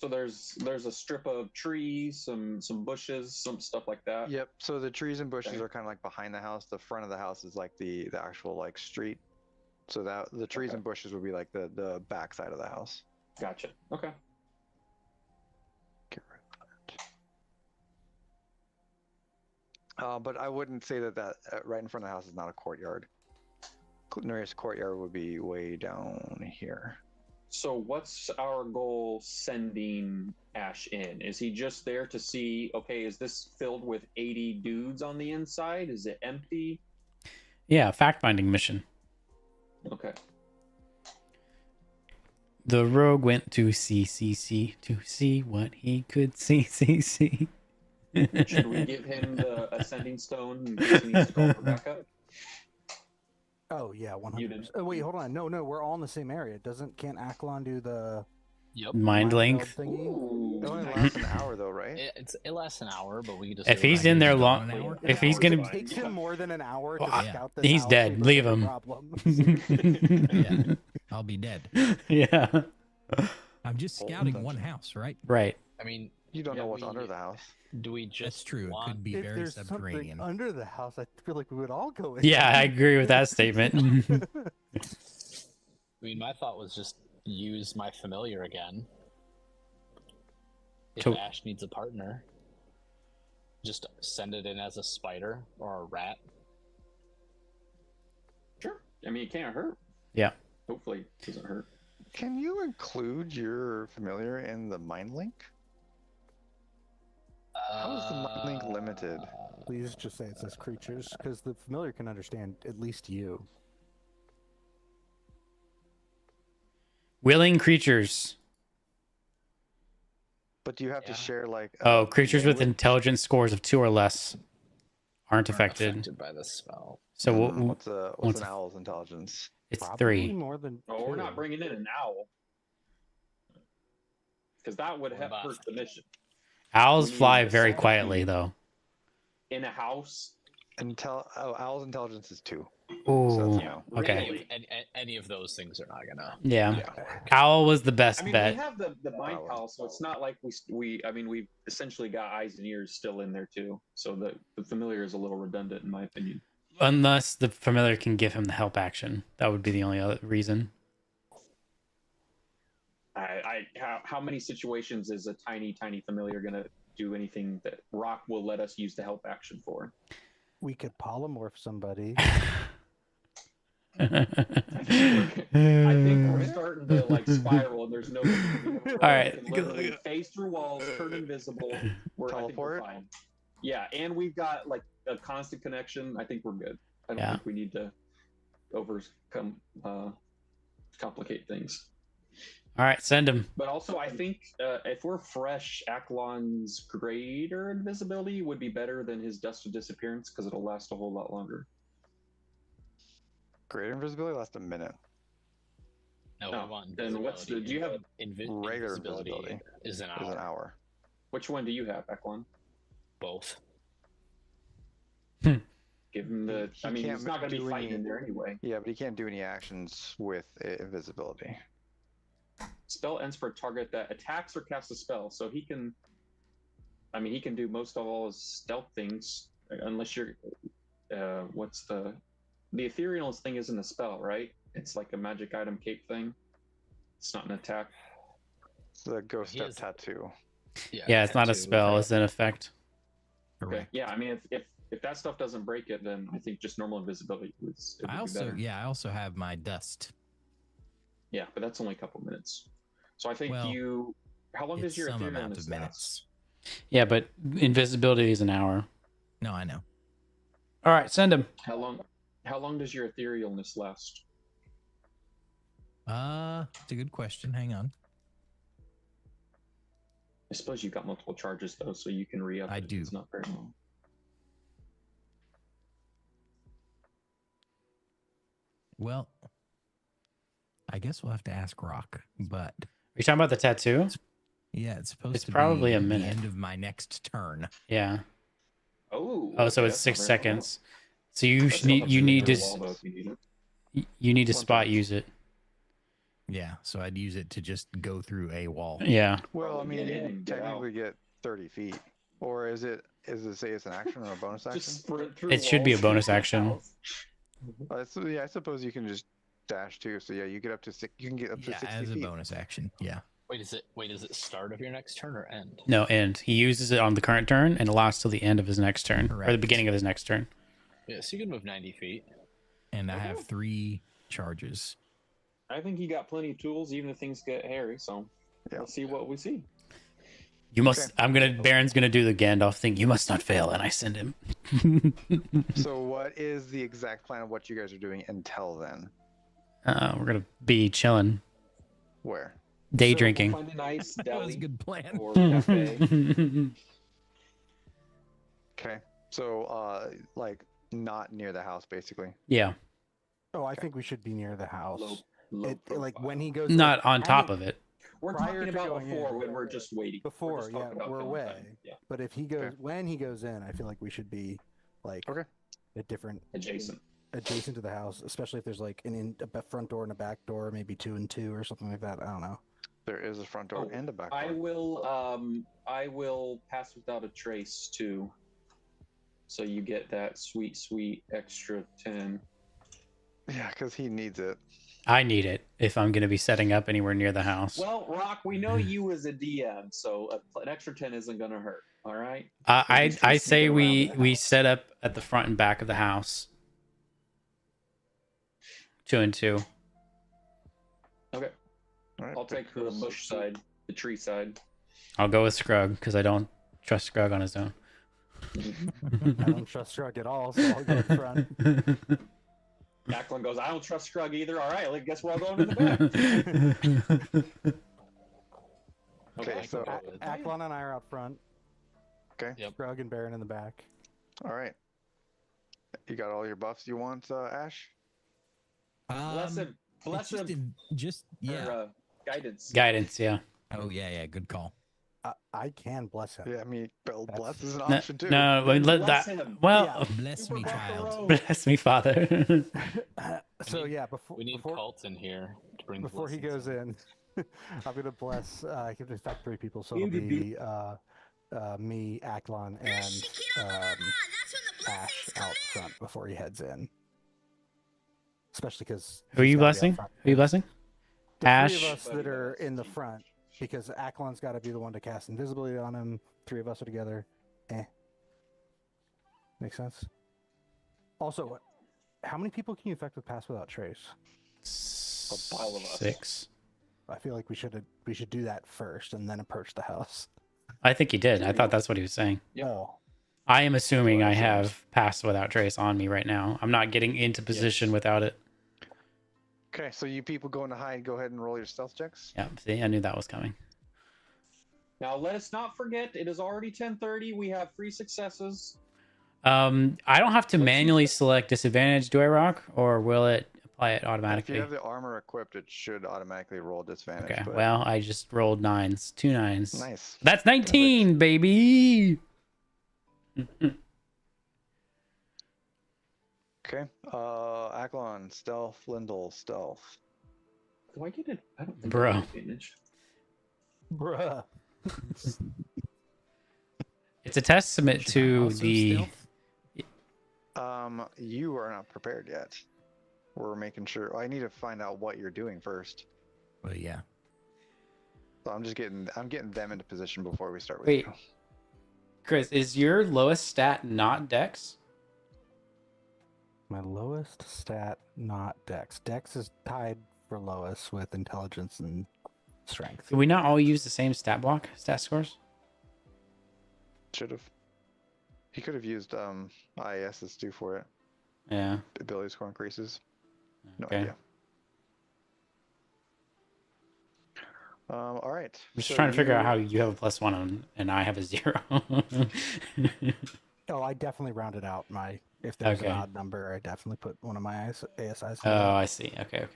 So there's a strip of trees, some bushes, some stuff like that. Yep. So the trees and bushes Okay. are kind of like behind the house. The front of the house is like the actual like street. So that the trees Okay. and bushes would be like the back side of the house. Gotcha. Okay. Get rid of that. But I wouldn't say that right in front of the house is not a courtyard. Nearest courtyard would be way down here. So what's our goal sending Ash in? Is he just there to see, okay, is this filled with 80 dudes on the inside? Is it empty? Yeah, fact-finding mission. Okay. The rogue went to CCC to see what he could see. Should we give him the ascending stone in case he needs to call for backup? Oh yeah, 100%. Muted. Oh wait, hold on. No, we're all in the same area. Can't Aklon do the Yep. Mind link. meld thingy? Ooh, It only nice. lasts an hour though, right? It lasts an hour, but we can just. If do it he's right in there here. long, An hour? if he's An gonna, hour's It takes fine. him more than an hour Oh, to yeah. scout this he's out, dead. so it's Leave no him. problem. Yeah, I'll be dead. yeah, I'm just scouting one house, right? right. I mean, You don't Yeah, know what's we- under the house. do we That's just true. It want? could be If very there's subterranean. something under the house, I feel like we would all go in. Yeah, I agree with that statement. I mean, my thought was just use my familiar again. If To- Ash needs a partner, just send it in as a spider or a rat. Sure. I mean, it can't hurt. Yeah. Hopefully, it doesn't hurt. Can you include your familiar in the mind link? How is the mind link limited? Please just say it says creatures, because the familiar can understand at least you. Willing creatures. But do you have Yeah. to share like? Oh, creatures with language? intelligence scores of 2 or less aren't Aren't affected. by the spell. So What's what's an a- owl's intelligence? it's Probably 3. more than. Oh, we're not two. bringing in an owl. Because that would What have about- hurt the mission. Owls we fly need to very send quietly, you- though. In a house, Owl's intelligence is 2. Ooh, yeah. okay. really. Any of those things are not gonna. Yeah. Yeah. Owl was the best I mean, bet. we have the mind Owl. pal, so it's not like I mean, we've essentially got eyes and ears still in there too. So the familiar is a little redundant in my opinion. Unless the familiar can give him the help action. That would be the only other reason. How many situations is a tiny familiar gonna do anything that Rock will let us use the help action for? We could polymorph somebody. I think we're starting to like spiral, and there's no. All right. Phase through walls, turn invisible. I think we're Teleport? fine. Yeah, and we've got like a constant connection. I think we're good. I don't Yeah. think we need to overcome complicate things. All right, send him. But also, I think if we're fresh, Aklon's greater invisibility would be better than his dust of disappearance because it'll last a whole lot longer. Greater invisibility lasts a minute. No, No, we want then what's the- invisibility. do you have Regular invisibility? invisibility Is an It is hour. an hour. Which one do you have, Aklon? Both. Give him the. He I mean, can't he's not going to be do fighting any- in there anyway. Yeah, but he can't do any actions with invisibility. Spell ends for a target that attacks or casts a spell, so he can. I mean, he can do most of all his stealth things, unless you're. What's the ethereal thing? Isn't a spell, right? It's like a magic item cape thing. It's not an attack. It's the ghost He step is- tattoo. Yeah, it's not a tattoo. spell. It's an effect. Okay. Correct. Yeah, I mean, if that stuff doesn't break it, then I think just normal invisibility would be better. I also have my dust. Yeah, but that's only a couple minutes. So I think Well, How long does It's your some ethereal amount of last? minutes. Yeah, but invisibility is an hour. No, I know. All right, send him. How long does your etherealness last? It's a good question. Hang on. I suppose you've got multiple charges though, so you can re-up. I it. do. It's not very long. Well, I guess we'll have to ask Rock, but Are you talking about the tattoo? yeah, it's supposed It's to probably be a the minute. end of my next turn. Yeah. Oh. Oh, so okay, it's that's not 6 very long. seconds. So you That's should not need much you of a need to wall, though, if you need it. you need to One spot time. use it. Yeah, so I'd use it to just go through a wall. Yeah. Well, I Probably mean, get in you and get technically get 30 feet. Or is it say it's an action or a bonus action? Just sprint through. It should be a walls bonus to the action. house. Yeah, I suppose you can just dash too. So yeah, you get up to six. You can get up to Yeah, 60 as a feet. bonus action. Yeah. Wait, is it start of your next turn or end? No, end. He uses it on the current turn and it lasts till the end of his next turn. Or the Correct. beginning of his next turn. Yeah, so you can move 90 feet. And I have 3 charges. I think he got plenty of tools, even if things get hairy. So Yeah. let's see what we see. You must. Baron's gonna do the Gandalf thing. You must not fail, and I send him. So what is the exact plan of what you guys are doing until then? We're gonna be chilling, Where? day So drinking. We'll find a nice That was deli a good plan. or cafe. Okay. So like not near the house, basically. Yeah, Oh, I think we should be near the house. Low Like profile. when he goes, not on as top it- of it. We're prior talking to about going before in. when we're just waiting. Before, just yeah, talking about we're downtime. away. Yeah, But if he goes, Okay. when he goes in, I feel like we should be like Okay. a different adjacent. adjacent to the house, especially if there's like a front door and a back door, maybe 2 and 2 or something like that. I don't know. There is a front door Oh, and a back door. I will pass without a trace too. So you get that sweet extra 10. Yeah, because he needs it. I need it if I'm gonna be setting up anywhere near the house. Well, Rock, we know you as a DM, so an extra 10 isn't gonna hurt. All right. I Just gonna I sneak say it around we the we house. set up at the front and back of the house. 2 and 2. Okay. All right, I'll take the bush side, the tree side. I'll go with Scrug because I don't trust Scrug on his own. I don't trust Shrug at all, so I'll go in front. Jacqueline goes, I don't trust Scrug either. All right, I guess we're all going in the back. Okay, so Aklon and I are out front. okay. Yep. Shrug and Baron in the back. All right. You got all your buffs you want, Ash? Bless him. Bless it's him. Just yeah. For, guidance. Guidance, yeah. Oh yeah. Good call. I can bless him. Yeah, I mean, That's- bless is an No, option too. no, let Bless that. him. Well, Yeah. Bless me, child. bless me, Father. So yeah, before We need before, cults in here to bring before he goes blessings in, I'm gonna bless. I can in fact 3 people, so it'll be me, Aklon, and Ash out front before he heads in. Especially because Who are you blessing? Who are you blessing? The Ash? 3 of us that are in the front, because Aklon's got to be the one to cast invisibility on him. 3 of us are together. Makes sense. Also, how many people can you affect with Pass Without Trace? All of us. 6. I feel like we should do that first and then approach the house. I think he did. I thought that's what he was saying. Yep. Oh, I am assuming That's I what I have Pass Without Trace on me right now. I'm not getting into position without it. Okay, so you people going to hide, go ahead and roll your stealth checks. Yeah, see, I knew that was coming. Now let us not forget, it is already 10:30. We have 3 successes. I don't have to manually select disadvantage, do I, Rock? Or will it apply it If automatically? you have the armor equipped, it should automatically roll disadvantage. Okay, but... well, I just rolled 9s. 2 9s. Nice. That's 19, baby! Okay. Aklon, stealth, Lindel, stealth. Do I get it? I don't think Bro. I get advantage. bruh. It's a testament to Also the... stealth? You are not prepared yet. We're making sure. I need to find out what you're doing first. Well, yeah. So I'm getting them into position before we start with Wait. you. Chris, is your lowest stat not Dex? My lowest stat, not Dex. Dex is tied for lowest with intelligence and strength. Did we not all use the same stat block, stat scores? Should have. He could have used IASs too for it. Yeah. Ability score increases. No Okay. idea. All right. I'm just so trying to figure out you- how you have a +1 and I have a 0. Oh, I definitely rounded out my. If there's Okay. an odd number, I definitely put one of my ASIs. Oh, I see. Okay.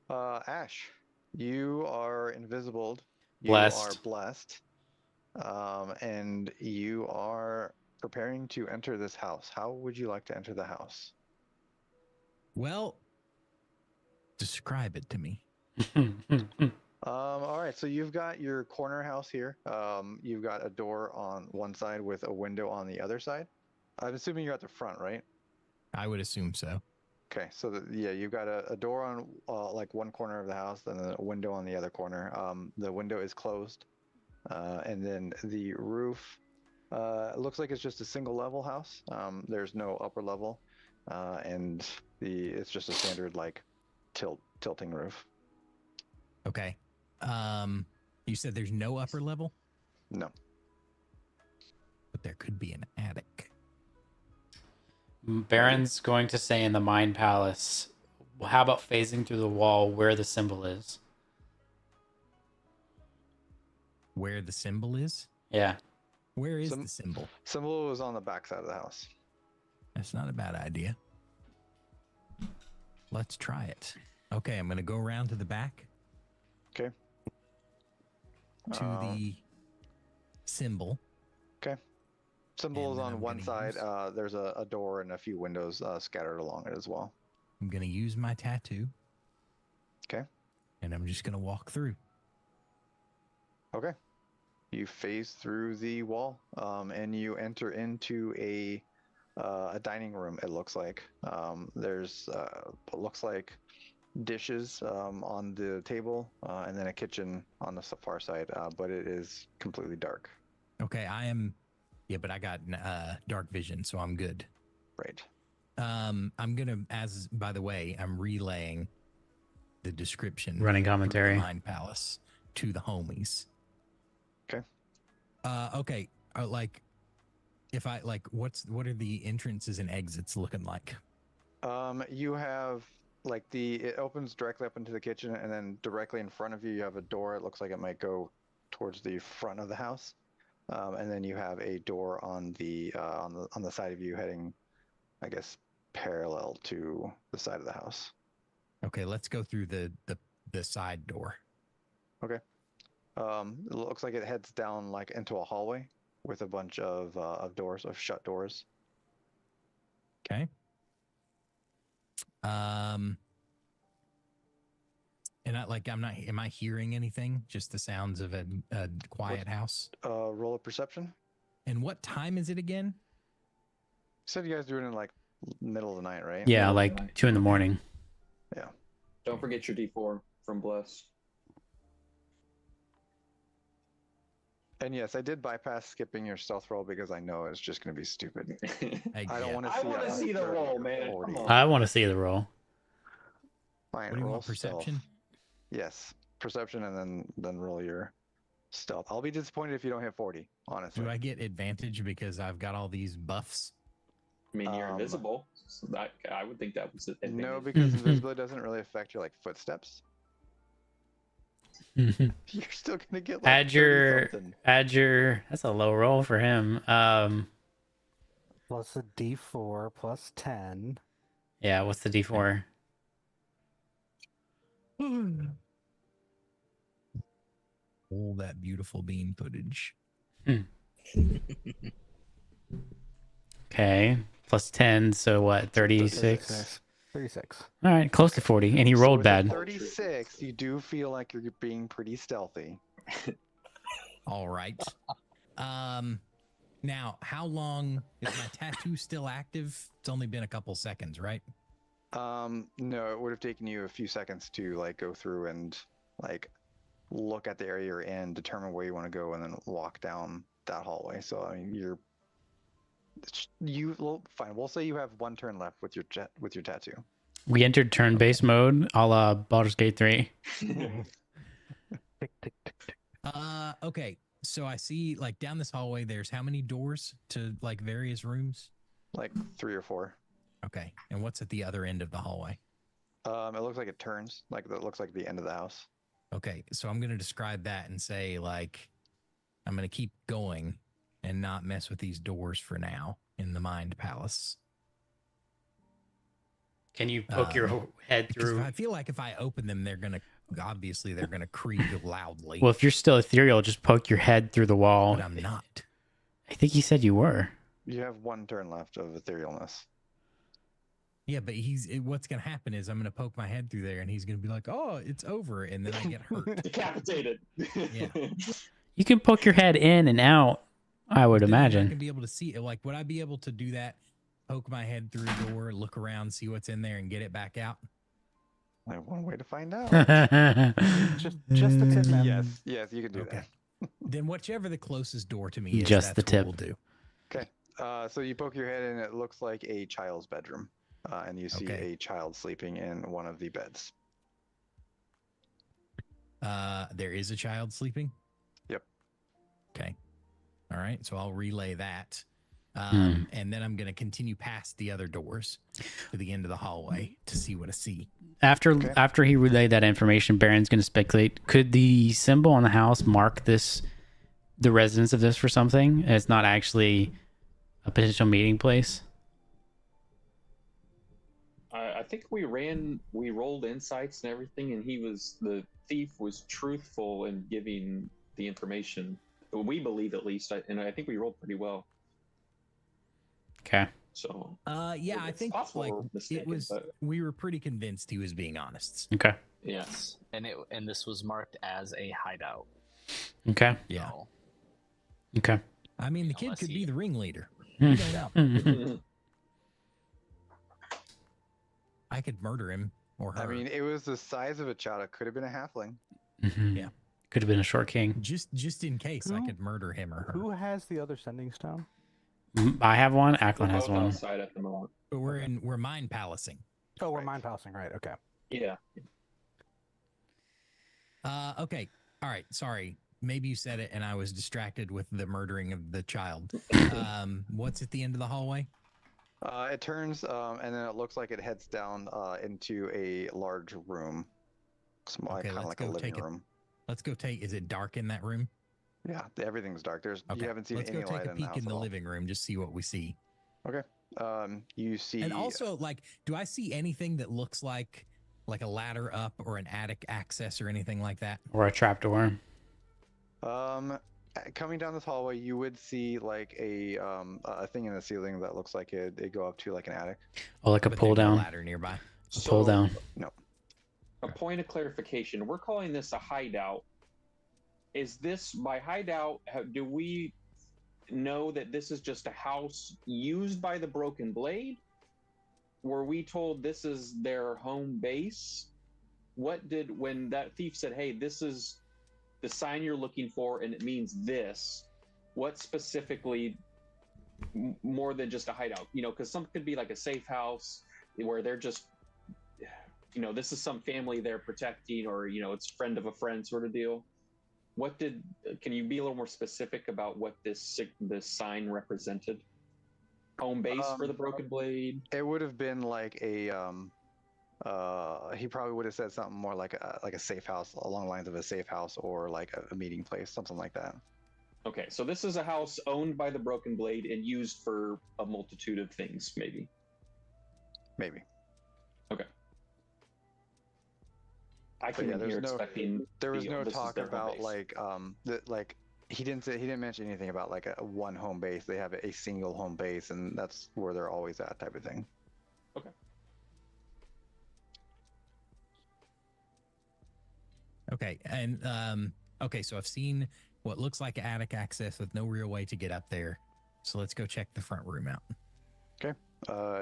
Ash, you are invisible. You Blessed. are blessed. And you are preparing to enter this house. How would you like to enter the house? Well, Describe it to me. All right, so you've got your corner house here. You've got a door on one side with a window on the other side. I'm assuming you're at the front, right? I would assume so. Okay, so yeah, you've got a door on like one corner of the house, and then a window on the other corner. The window is closed, and then the roof it looks like it's just a single level house. There's no upper level, and it's just a standard like tilting roof. Okay. You said there's no upper level, No. but there could be an attic. Baron's going to say in the Mind Palace, well, how about phasing through the wall where the symbol is? Where the symbol is? Yeah. Where is the symbol? Symbol was on the back side of the house. That's not a bad idea. Let's try it. Okay, I'm going to go around to the back. Okay. To the symbol. Okay. Symbol is And then on I'm one gonna side. use- There's a door and a few windows scattered along it as well. I'm going to use my tattoo. Okay. And I'm just going to walk through. Okay. You phase through the wall, and you enter into a dining room. It looks like there's what looks like dishes on the table, and then a kitchen on the far side. But it is completely dark. Okay, yeah, but I got dark vision, so I'm good. Right. I'm gonna, by the way, I'm relaying the description, Running from commentary. the Mind Palace to the homies. Okay. Okay. Like, if I like, what are the entrances and exits looking like? You have like it opens directly up into the kitchen, and then directly in front of you, you have a door. It looks like it might go towards the front of the house, and then you have a door on the side of you heading, I guess, parallel to the side of the house. Okay, let's go through the side door. Okay. It looks like it heads down like into a hallway with a bunch of doors, of shut doors. Okay. And am I hearing anything? Just the sounds of a quiet house. Roll of perception. And what time is it again? You said you guys doing it in like middle of the night, right? Yeah, Middle of the like night. 2 a.m. Yeah. Don't forget your D4 from Bless. And yes, I did bypass skipping your stealth roll because I know it's just going to be stupid. I don't want to I see. wanna see the 30 roll, or man. 40. Come on. I want to see the roll. Fine, What do you roll want? Perception? stealth. Yes, perception, and then roll your stealth. I'll be disappointed if you don't hit 40. Honestly. Do I get advantage because I've got all these buffs? I mean, you're Um, invisible. So I would think that was an No, advantage. because invisibility doesn't really affect your like footsteps. You're still gonna get like Add your 30-something. that's a low roll for him. Plus a D4 plus 10. Yeah, what's the D4? All that beautiful bean footage. Okay. Plus 10, so what, 36? 36. All right, close to 40, and he rolled with a bad. 36, you do feel like you're being pretty stealthy. All right. Now, how long is my tattoo still active? It's only been a couple seconds, right? No, it would have taken you a few seconds to like go through and like look at the area you're in, determine where you want to go, and then walk down that hallway. So I mean, well, fine. We'll say you have one turn left with your tattoo. We entered turn-based mode, a la Baldur's Gate 3. Tick, tick, tick, tick. Okay. So I see like down this hallway, there's how many doors to like various rooms? Like 3 or 4. Okay. And what's at the other end of the hallway? It looks like it turns. Like that looks like the end of the house. Okay. So I'm going to describe that and say like, I'm going to keep going and not mess with these doors for now in the Mind Palace. Can you poke your head Because through? I feel like if I open them, they're going to creak loudly. Well, if you're still ethereal, just poke your head through the wall. But I'm not. I think you said you were. You have one turn left of etherealness. Yeah, but what's going to happen is I'm going to poke my head through there and he's going to be like, oh, it's over. And then I get hurt. Decapitated. Yeah. You can poke your head in and out, I would Then you're not imagine. going to be able to see it. Like, would I be able to do that? Poke my head through a door, look around, see what's in there, and get it back out? I have one way to find out. Just the tip, man. Yes, you can do Okay. that. Then whichever the closest door to me is, Just that's the tip. what we'll do. Okay. So you poke your head in, it looks like a child's bedroom. And you see Okay. a child sleeping in one of the beds. There is a child sleeping? Yep. Okay. All right. So I'll relay that. Hmm. And then I'm going to continue past the other doors to the end of the hallway to see what I see. After he relayed that information, Baron's going to speculate. Could the symbol on the house mark the residence of this for something? And it's not actually a potential meeting place. I think we rolled insights and everything, and the thief was truthful in giving the information. We believe, at least, and I think we rolled pretty well. Okay. So. Yeah, I it's think possible like we're mistaken, it was. but- We were pretty convinced he was being honest. Okay. Yes. And this was marked as a hideout. Okay. Yeah. So, Okay. I mean, the kid Unless could he- be the ringleader. Hmm. We don't know. Mhm. I could murder him or her. I mean, it was the size of a child. It could have been a halfling. Mhm. Yeah. Could have been a short king. just in case I Who- could murder him or her. Who has the other sending stone? I have one. We're Ackland has both one. outside at the moment. But we're mind palacing. Oh, we're Right. mind passing, right? Okay. Yeah. Okay. All right. Sorry. Maybe you said it and I was distracted with the murdering of the child. What's at the end of the hallway? It turns, and then it looks like it heads down into a large room. Okay, Kind of let's like a go living take it. room. Let's go take. Is it dark in that room? Yeah, everything's dark. Okay. You haven't seen Let's any go take light a in the peek house in at the all. living room. Just see what we see. Okay. You see. And also, like, do I see anything that looks like a ladder up or an attic access or anything like that? Or a trapdoor. Coming down this hallway, you would see like a thing in the ceiling that looks like it go up to like an attic. Oh, like a But pull there's no down. ladder nearby. A pull down. No. A point of clarification. We're calling this a hideout. Is this by hideout? Do we know that this is just a house used by the Broken Blade? Were we told this is their home base? When that thief said, "Hey, this is the sign you're looking for, and it means this"? What specifically, more than just a hideout? Because some could be like a safe house where they're just, this is some family they're protecting, or it's friend of a friend sort of deal. Can you be a little more specific about what this sign represented? Home base for the Broken Blade? It would have been like a he probably would have said something more like a safe house, along the lines of a safe house, or like a meeting place, something like that. Okay, so this is a house owned by the Broken Blade and used for a multitude of things, maybe. Maybe. Okay. I But came yeah, in there's here no- expecting There was no this is talk their home about base. he didn't mention anything about like a one home base. They have a single home base, and that's where they're always at, type of thing. Okay. Okay, and okay, so I've seen what looks like attic access with no real way to get up there. So let's go check the front room out.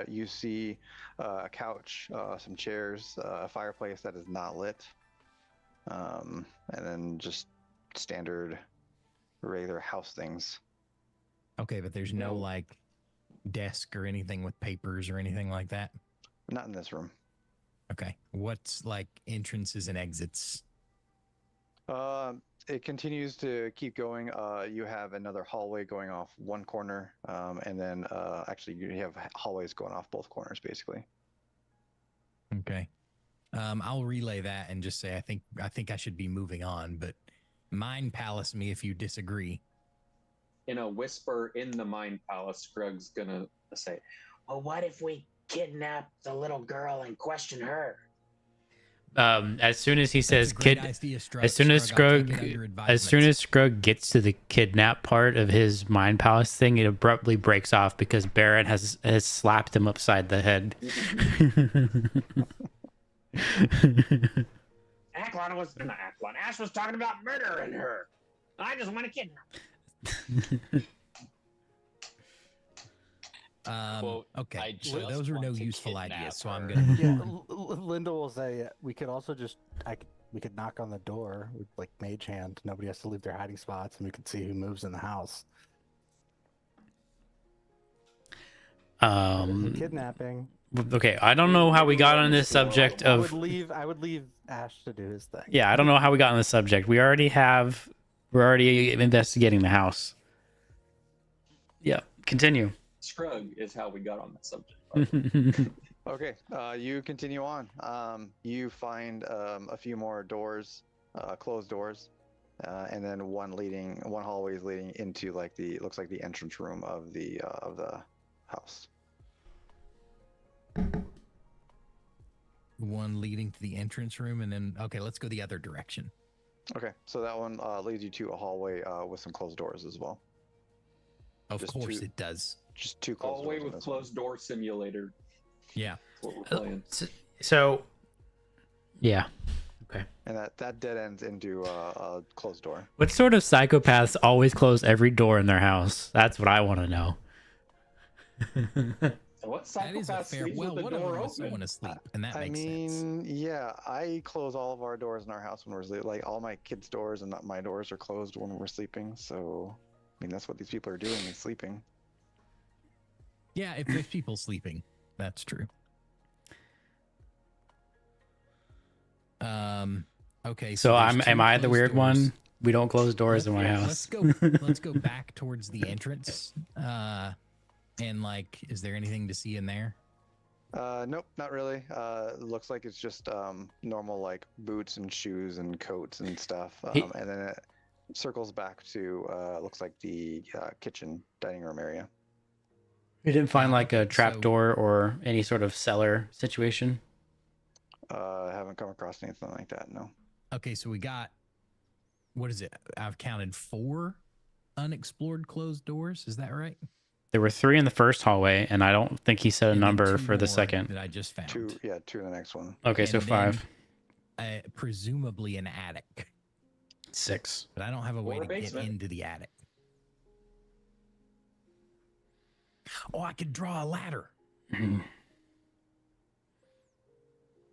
You see a couch, some chairs, a fireplace that is not lit, and then just standard, regular house things. Okay, but there's no No. like desk or anything with papers or anything like that. Not in this room. Okay, what's like entrances and exits? It continues to keep going. You have another hallway going off one corner, and then actually you have hallways going off both corners, basically. Okay, I'll relay that and just say I think I should be moving on, but mind palace me if you disagree. In a whisper in the Mind Palace, Grug's gonna say, Well, what if we kidnap the little girl and question her? As soon as he That's says a great kid, idea, Strug. as soon as Strug, I'll take it under Scrug, as soon advisement. as Scrug gets to the kidnap part of his mind palace thing, it abruptly breaks off because Baron has slapped him upside the head. Aklon was not Aklon. Ash was talking about murdering her. I just want to kidnap. Quote, Okay, I so just those are no want to useful kidnap ideas, so I'm her. gonna. Yeah, Linda will say we could also just we could knock on the door with like mage hand. Nobody has to leave their hiding spots, and we could see who moves in the house. Kidnapping. Okay, I don't know how we got on this subject I of. would leave Ash to do his thing. Yeah, I don't know how we got on this subject. We're already investigating the house. Yeah, continue. Scrug is how we got on that subject. Okay, you continue on. You find a few more doors, closed doors, and then one hallway is leading into like looks like the entrance room of the house. One leading to the entrance room, and then okay, let's go the other direction. Okay, so that one leads you to a hallway with some closed doors as well. Of Just course, two- it does. Just two closed Hallway doors. on with this one. closed door simulator. Yeah. That's what we're playing. So, yeah. And that dead ends into a closed door. What sort of psychopaths always close every door in their house? That's what I want to know. What That is a psychopath fair. sleeps Well, with the one of door them is open? someone asleep, and that I makes sense. mean, yeah, I close all of our doors in our house when we're sleeping. Like all my kids' doors and my doors are closed when we're sleeping. So, I mean, that's what these people are doing is sleeping. Yeah, if there's people sleeping, that's true. Okay. So there's am two I the closed weird doors. one? We don't close doors in my Let's house. go. Let's go back towards the entrance. And like, is there anything to see in there? Nope, not really. Looks like it's just normal like boots and shoes and coats and stuff. And then it circles back to looks like the kitchen dining room area. We didn't find like a Okay, trap so- door or any sort of cellar situation. Haven't come across anything like that. No. Okay, so we got. What is it? I've counted 4 unexplored closed doors. Is that right? There were 3 in the first hallway, and I don't think he said a And then number 2 for the more second. that I just found. Two in the next one. Okay, so And then, 5, presumably an attic, 6. but I don't have a way Or a to get basement. into the attic. Oh, I could draw a ladder.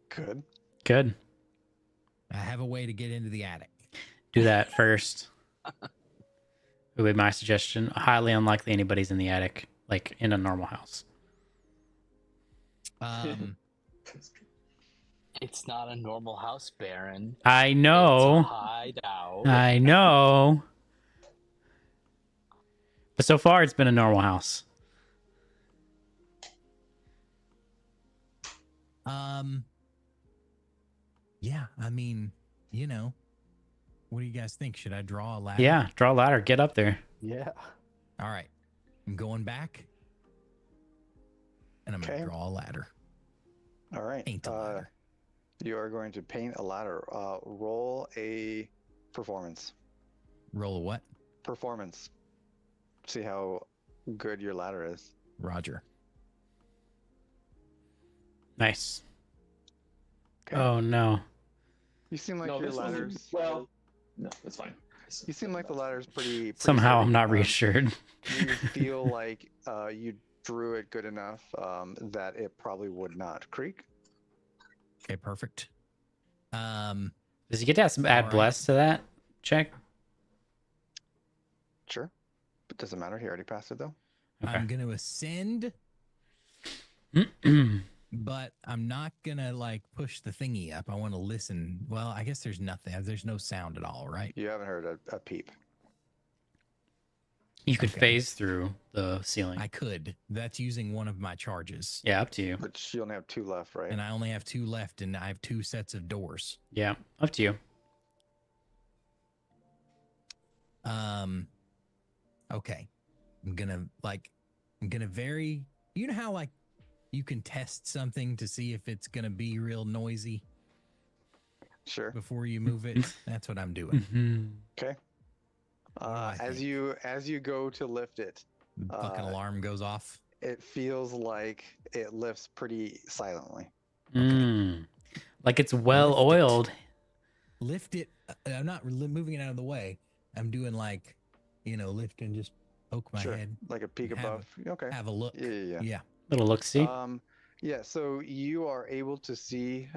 Good. Good. I have a way to get into the attic. Do that first. Would be my suggestion. Highly unlikely anybody's in the attic, like in a normal house. It's not a normal house, Baron. I It's a know. hideout. I know. But so far, it's been a normal house. Yeah, I mean, you know, what do you guys think? Should I draw a ladder? Yeah, draw a ladder. Get up there. Yeah. All right. I'm going back. And I'm going Okay. to draw a ladder. All right. Paint a ladder. You are going to paint a ladder. Roll a performance. Roll a what? Performance. See how good your ladder is. Roger. Nice. Okay. Oh, no. You seem like No, your this wasn't. ladder's. Well, no, that's fine. You seem like the ladder's pretty Somehow I'm sturdy. not reassured. You feel like you drew it good enough that it probably would not creak. Okay, perfect. Does he get to add Alright. bless to that check? Sure. But doesn't matter. He already passed it though. I'm going to ascend, but I'm not going to like push the thingy up. I want to listen. Well, I guess there's nothing. There's no sound at all, right? You haven't heard a peep. You could Okay. phase through the ceiling. I could. That's using one of my charges. Yeah, up to you. But you only have 2 left, right? And I only have 2 left, and I have 2 sets of doors. Yeah, up to you. Okay. I'm gonna very, you know how like you can test something to see if it's gonna be real noisy? Sure. before you move it. That's what I'm doing. Mhm. Okay. What do I As think? you go to lift it, The fucking alarm goes off. it feels like it lifts pretty silently. Mm. Like it's well Lift it. oiled. Lift it. I'm not moving it out of the way. I'm doing like, lift and just poke my Sure. head. Like a peek Have above. Okay. Have a look. Yeah. Yeah. Little look see. Yeah. So you are able to see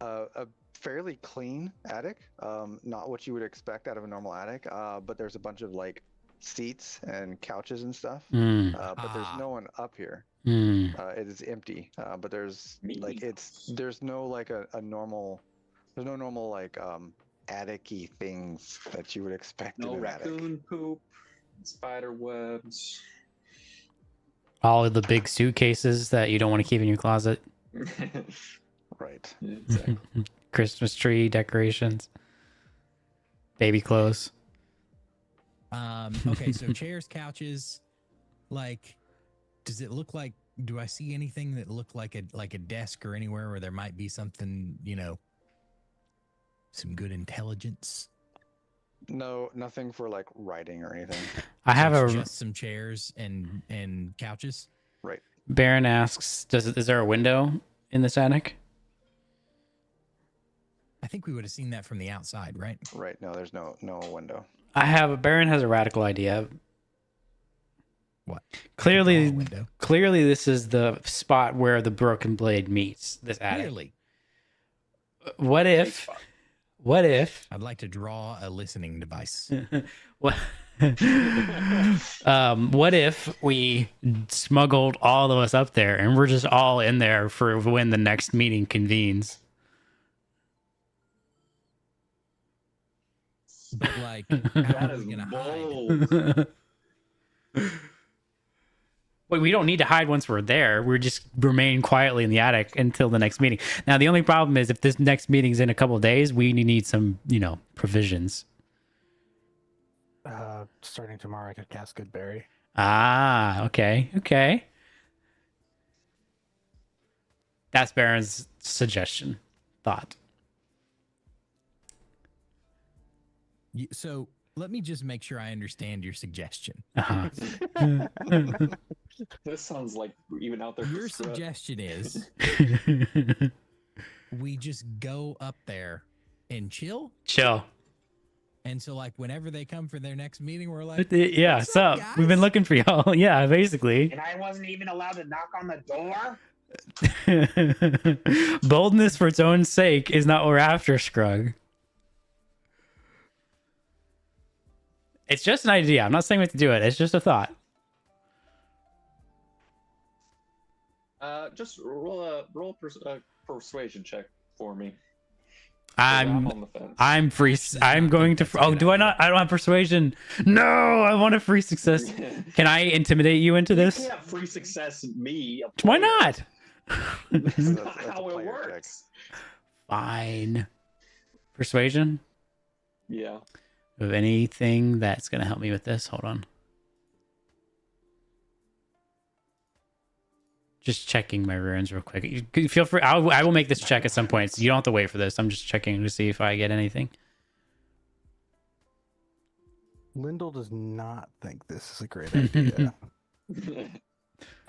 a fairly clean attic. Not what you would expect out of a normal attic. But there's a bunch of like seats and couches and stuff. Mm. But there's no one up here. Mm. It is empty. But there's like there's no like a normal like attic-y things that you would expect No in an attic. raccoon poop, spider webs. All of the big suitcases that you don't want to keep in your closet. Right. Exactly. Christmas tree decorations. Baby clothes. Okay, so chairs, couches, like, does it look like? Do I see anything that look like a desk or anywhere where there might be something, some good intelligence? No, nothing for like writing or anything. I have So a it's just some chairs and couches. Right. Baron asks, is there a window in this attic? I think we would have seen that from the outside, right? Right. No, there's no window. Baron has a radical idea. What? Clearly, Window. clearly this is the spot where the broken blade meets this attic. Clearly, What if I'd like to draw a listening device. what what if we smuggled all of us up there and we're just all in there for when the next meeting convenes? But like, That how are is we gonna hide? bold. Wait, we don't need to hide once we're there. We're just remain quietly in the attic until the next meeting. Now, the only problem is if this next meeting's in a couple of days, we need some, provisions. Starting tomorrow, I could cast Goodberry. Ah, okay. That's Baron's suggestion, thought. So let me just make sure I understand your suggestion. Uh-huh. This sounds like even out there. for Your Scrub. suggestion is we just go up there and chill. Chill. And so, like, whenever they come for their next meeting, we're like, Yeah, "What's so up, we've been guys?" looking for y'all. Yeah, basically. And I wasn't even allowed to knock on the door? Boldness for its own sake is not what we're after, Scrug. It's just an idea. I'm not saying we have to do it. It's just a thought. Just roll a persuasion check for me. I'm on the fence. I'm free. I'm going to. Oh, do I not? I don't have persuasion. No, I want a free success. Can I intimidate you into You this? can't free success me. a Why player. not? That's That's not a how it player check. works. Fine. Persuasion. Yeah. Of anything that's gonna help me with this. Hold on. Just checking my runes real quick. You feel free. I will make this check at some point. So you don't have to wait for this. I'm just checking to see if I get anything. Lyndall does not think this is a great idea.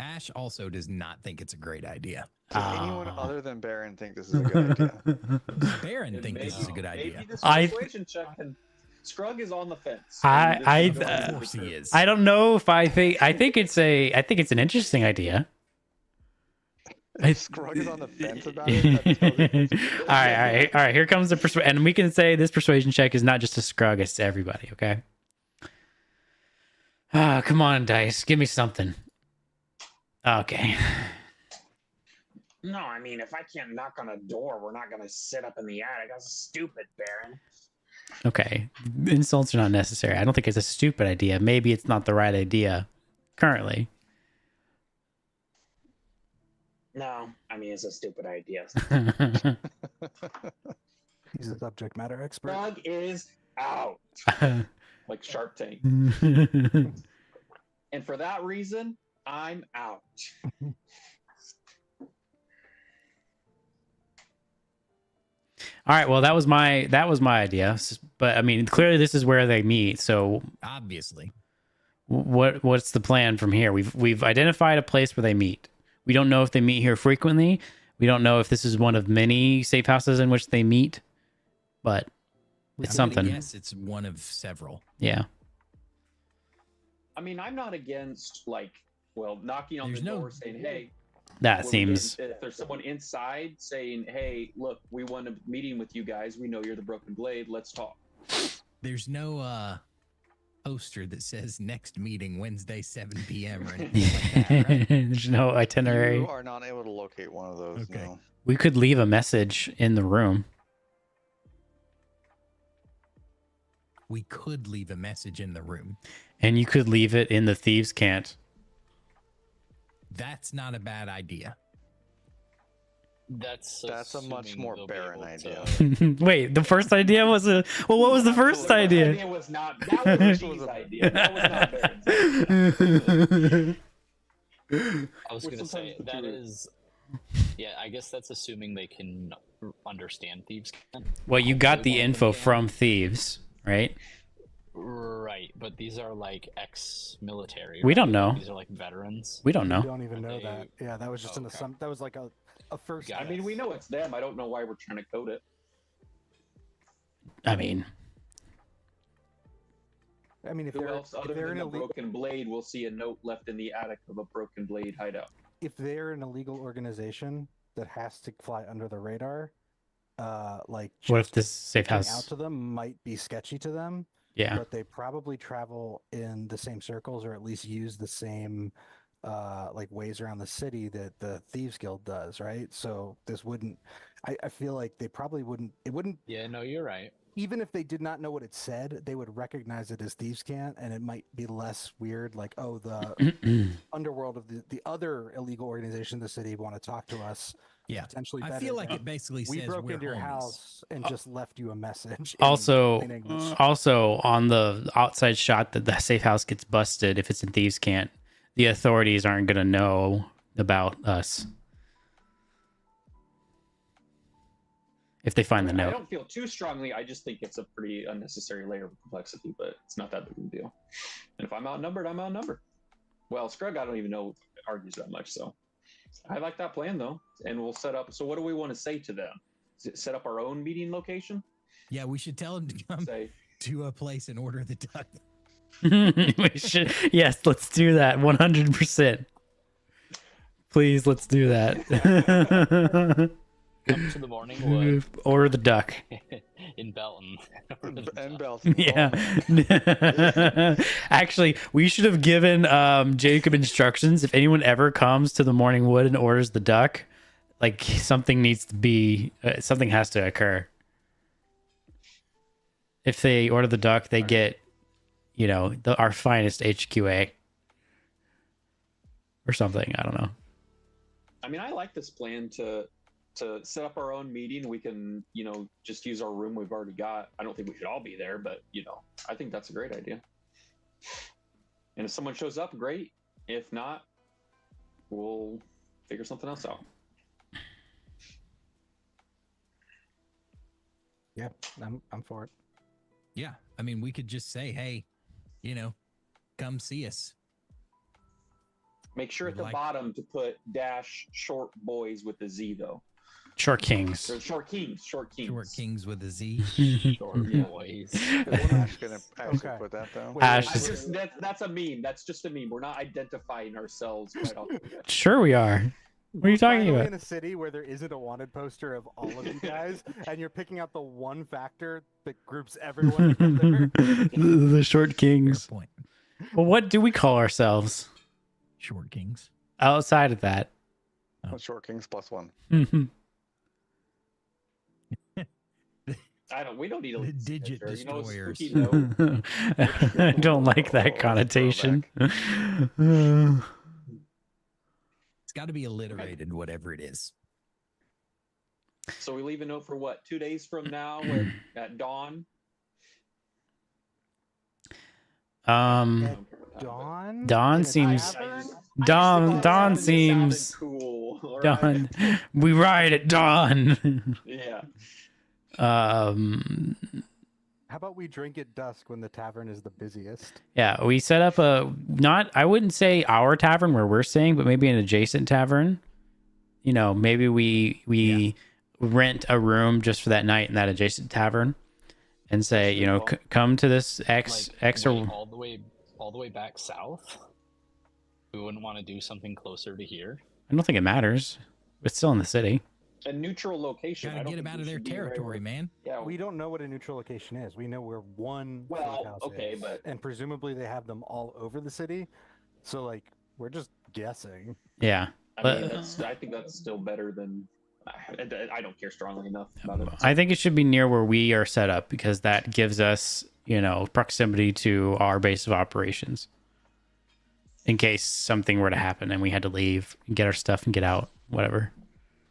Ash also does not think it's a great idea. Does anyone other than Baron think this is a good idea? Baron And think this is a good idea. Maybe this I- persuasion check can. Scrug is on the fence. Of course he is. I don't know if I think it's an interesting idea. Scrug is on the fence about it. That tells you all right. Here comes the persuasion, and we can say this persuasion check is not just a Scrug; it's to everybody. Okay. Come on, dice, give me something. Okay. No, I mean, if I can't knock on a door, we're not going to sit up in the attic. That's stupid, Baron. Okay. Insults are not necessary. I don't think it's a stupid idea. Maybe it's not the right idea currently. No, I mean, it's a stupid idea. He's a subject matter expert. Scrug is out. Like Shark Tank. And for that reason, I'm out. All right. Well, that was my idea. But I mean, clearly this is where they meet. So Obviously. what's the plan from here? We've identified a place where they meet. We don't know if they meet here frequently. We don't know if this is one of many safe houses in which they meet, but it's something. Yes, it's one of several. Yeah. I mean, I'm not against knocking on the door saying, "Hey." That seems. If there's someone inside saying, "Hey, look, we want a meeting with you guys. We know you're the Broken Blade. Let's talk." There's no poster that says next meeting Wednesday 7 p.m. or anything like that, right? There's no itinerary. You are not able to locate one of those. Okay. No. We could leave a message in the room. We could leave a message in the room. And you could leave it in the thieves' cant. That's not a bad idea. That's a much more barren idea. Wait, the first idea was a. Well, what was the first idea? That was G's idea. That was not Baron's idea. I was going to say that is. Yeah, I guess that's assuming they can understand thieves. Well, you got the info from thieves, right? Right, but these are like ex-military. We don't know. These are like veterans. We don't know. We don't even know that. Yeah, that was just an assumption. That was like a first. I mean, we know it's them. I don't know why we're trying to code it. I mean, if Who they're else other if they're than an the Broken Blade will see a note left in the attic of a Broken Blade hideout? if they're an illegal organization that has to fly under the radar, like what if just this safe getting house? out to them might be sketchy to them. Yeah. But they probably travel in the same circles or at least use the same like ways around the city that the Thieves Guild does, right? So this wouldn't I feel like they probably wouldn't it wouldn't Yeah, no, you're right. even if they did not know what it said, they would recognize it as Thieves Cant, and it might be less weird, like, oh, the underworld of the other illegal organization in the city want to talk to us. Yeah. Potentially I better feel like than, it basically we says broke we're into your homies. house and just left you a message. in Also, plain English. on the outside shot that the safe house gets busted, if it's in thieves' cant, the authorities aren't gonna know about us if they find the I note. don't feel too strongly. I just think it's a pretty unnecessary layer of complexity, but it's not that big of a deal. And if I'm outnumbered, I'm outnumbered. Well, Scrug, I don't even know argues that much, so I like that plan though. And we'll set up. So, what do we want to say to them? Set up our own meeting location? Yeah, we should tell them to come Say, to a place and order the duck. We should, yes, let's do that 100%. Please, let's do that. Come to the Morning Wood Order the duck. in Belton. And Belton. Yeah. Actually, we should have given Jacob instructions. If anyone ever comes to the Morning Wood and orders the duck, like something needs to be, something has to occur. If they order the duck, they get, you know, our finest HQA or something. I don't know. I mean, I like this plan to set up our own meeting. We can, you know, just use our room we've already got. I don't think we should all be there, but you know, I think that's a great idea. And if someone shows up, great. If not, we'll figure something else out. Yeah, I'm for it. Yeah. I mean, we could just say, hey, you know, come see us. Make sure at the bottom to put dash short boys with a Z though. Short Kings. Or short kings. Short kings. Short Kings with a Z. Short boys. Is Ash gonna actually Okay. put that though? Wait, Ash I is- just, that's a meme. That's just a meme. We're not identifying ourselves right off the bat. Sure we are. What are you talking Finally about? in a city where there isn't a wanted poster of all of you guys, and you're picking out the one factor that groups everyone together. The Short Fair Kings. point. Well, what do we call ourselves Short Kings. outside of that? Short Kings +1. We don't need a The digit signature, you know, destroyers. spooky note. I don't like that connotation. It's got to be alliterated, whatever it is. So we leave a note for what? 2 days from now at dawn? Um, Dawn? Dawn In a seems- tavern? Dawn It seems sounded cool. all right? Dawn. We ride at dawn. Yeah. Um, How about we drink at dusk when the tavern is the busiest? yeah, we set up I wouldn't say our tavern where we're staying, but maybe an adjacent tavern. You know, maybe we rent a room just for that night in that adjacent tavern, and say, you know, come to this X or all the way back south. We wouldn't want to do something closer to here. I don't think it matters. It's still in the city. A neutral location. Gotta get them out of their territory, man. Yeah, We don't know what a neutral location is. We know where one Well, steakhouse okay, is, but- and presumably they have them all over the city. So like we're just guessing. Yeah. I mean, I think that's still better than. I don't care strongly enough about it. I think it should be near where we are set up because that gives us, you know, proximity to our base of operations. In case something were to happen and we had to leave and get our stuff and get out, whatever.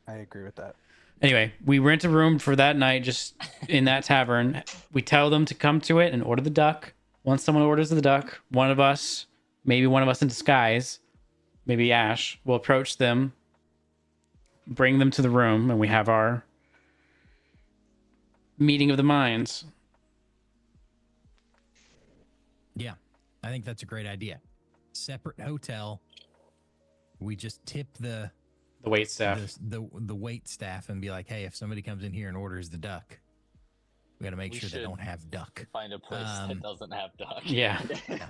I agree with that. Anyway, we rent a room for that night just in that tavern. We tell them to come to it and order the duck. Once someone orders the duck, one of us, maybe one of us in disguise, maybe Ash, will approach them, bring them to the room, and we have our meeting of the minds. Yeah, I think that's a great idea. Separate hotel. We just tip the wait staff. The wait staff and be like, hey, if somebody comes in here and orders the duck, we got to make sure they don't have duck. Find a place that doesn't have duck. Yeah,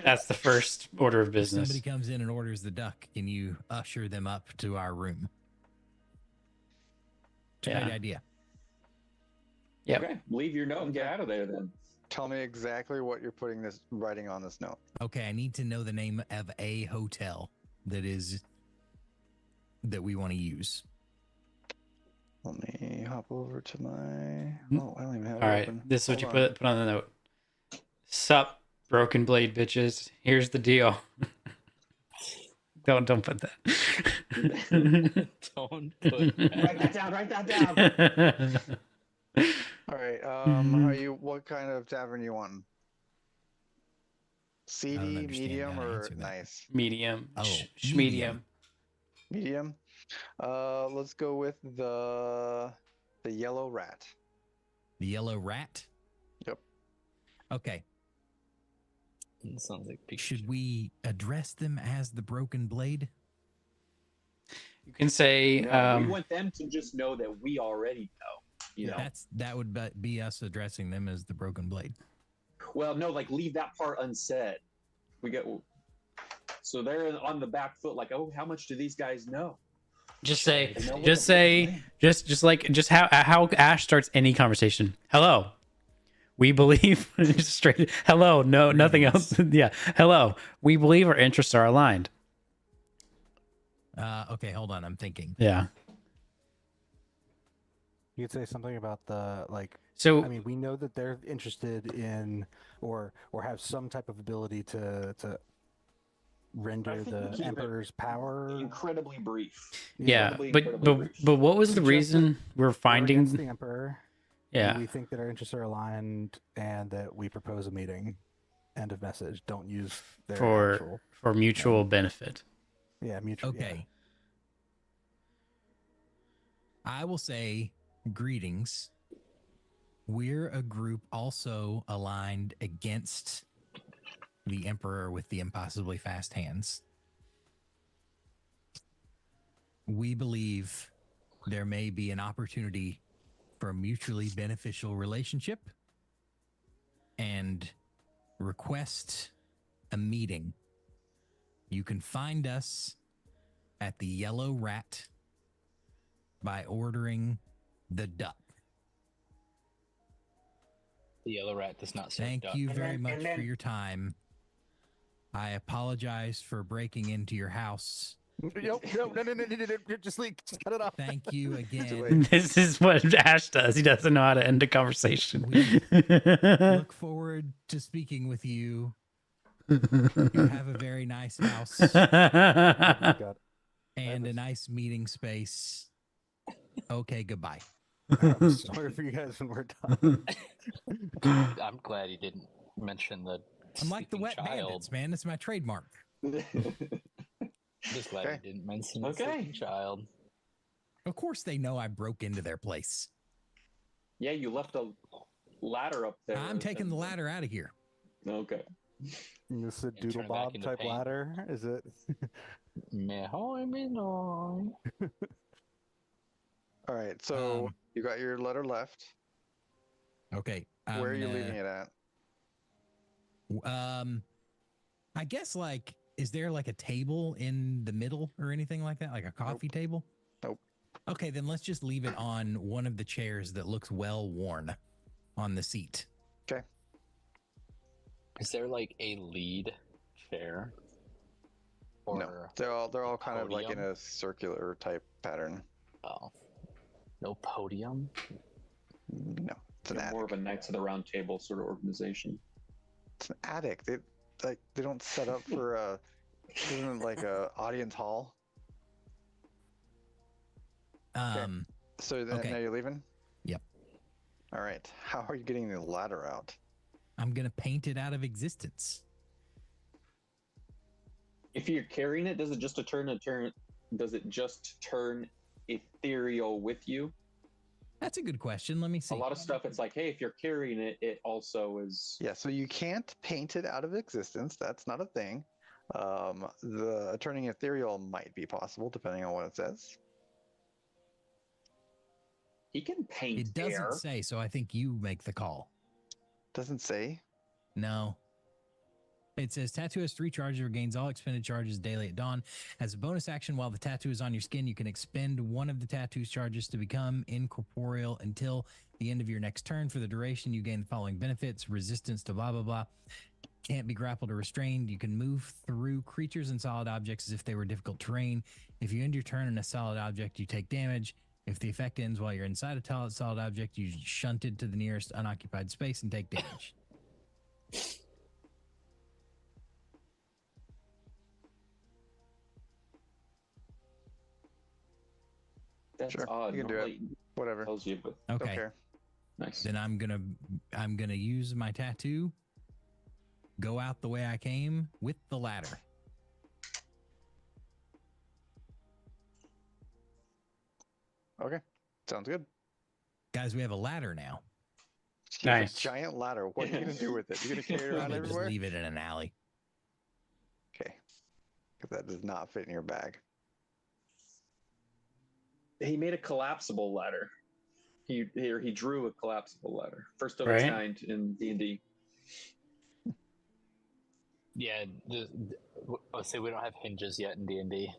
that's the first order of If business. somebody comes in and orders the duck, can you usher them up to our room? It's a great idea. Yeah. Okay, leave your note and get out of there then. Tell me exactly what you're writing on this note. Okay, I need to know the name of a hotel that we want to use. Let me hop over to my. Oh, I don't even have it All right, open. this is what you Hold on. put on the note. Sup, broken blade bitches. Here's the deal. Don't put that. Don't put Write that down. Write that down. All right. What kind of tavern you want? Seedy, understand medium, how to or answer that. nice? Medium. Oh, Medium. Medium. Let's go with the yellow rat. The yellow rat? Yep. Okay. It sounds like Should we address them as the broken blade? You can say. No, we want them to just know that we already know. You know. That would be us addressing them as the broken blade. Well, no, like leave that part unsaid. We get. So they're on the back foot, like, oh, how much do these guys know? Just how Ash starts any conversation. Hello. We believe just straight. Hello. No, nothing else. Yeah. Hello. We believe our interests are aligned. Okay, hold on. I'm thinking. Yeah. You could say something about the So I mean, we know that they're interested in or have some type of ability to render the keep it emperor's power. Incredibly brief. yeah, Incredibly but brief. what was the Just reason we're We're finding? against the emperor. Yeah. And we think that our interests are aligned, and that we propose a meeting. End of message. Don't use their actual. For mutual benefit. Yeah, mutual. Okay. I will say greetings. We're a group also aligned against the Emperor with the impossibly fast hands. We believe there may be an opportunity for a mutually beneficial relationship and request a meeting. You can find us at the Yellow Rat by ordering the duck. the yellow rat does not serve Thank duck. you very And much then- for your time. I apologize for breaking into your house. No, just cut it off. Thank you late. again. This is what Ash does. He doesn't know how to end a conversation. Look forward to speaking with you. You have a very nice house God. and a nice meeting space. Okay, goodbye. I'm sorry for you guys when we're done. I'm glad you didn't mention the. I'm like the sleeping wet child. bandits, man. It's my trademark. Just glad Okay. you didn't mention the Okay. sleeping child. Of course, they know I broke into their place. Yeah, you left a ladder up there. I'm taking the ladder out of here. Okay. This is a And turn doodle it back bob into type paint. ladder. Is it? Mehoy, minoy. All right, so you got your letter left. Okay. Where are you leaving it at? I guess like, is there like a table in the middle or anything like that? Like a coffee table? Nope. Okay, then let's just leave it on one of the chairs that looks well worn on the seat. Okay. Is there like a lead chair? No, they're all kind of like in podium? a circular type pattern. Oh, no podium. No, it's an You're attic. more of a Knights of the Round Table sort of organization. It's an attic. They don't set up for a isn't like a audience hall. So then okay. now you're leaving? Yep. All right. How are you getting the ladder out? I'm gonna paint it out of existence. If you're carrying it, does it just turn ethereal with you? That's a good question. Let me see. A lot of stuff, it's like, hey, if you're carrying it, it also is. Yeah, so you can't paint it out of existence. That's not a thing. The turning ethereal might be possible depending on what it says. He can paint It doesn't air. say, so I think you make the call. Doesn't say. No. It says tattoo has 3 charges, regains all expended charges daily at dawn. As a bonus action, while the tattoo is on your skin, you can expend one of the tattoo's charges to become incorporeal until the end of your next turn. For the duration, you gain the following benefits: resistance to blah, blah, blah. Can't be grappled or restrained. You can move through creatures and solid objects as if they were difficult terrain. If you end your turn in a solid object, you take damage. If the effect ends while you're inside a solid object, you shunted to the nearest unoccupied space and take damage. That's Sure, odd. you can do it. Normally Whatever. tells you, but Don't Okay. care. nice. Then I'm gonna use my tattoo, go out the way I came with the ladder. Okay. Sounds good. Guys, we have a ladder now. You have Nice. a giant ladder. What are you gonna do with it? You're gonna carry it around Probably just everywhere? leave it in an alley. Okay. Because that does not fit in your bag. He made a collapsible ladder. He drew a collapsible ladder, first of Right. its kind in D&D. Yeah, let's say we don't have hinges yet in D&D.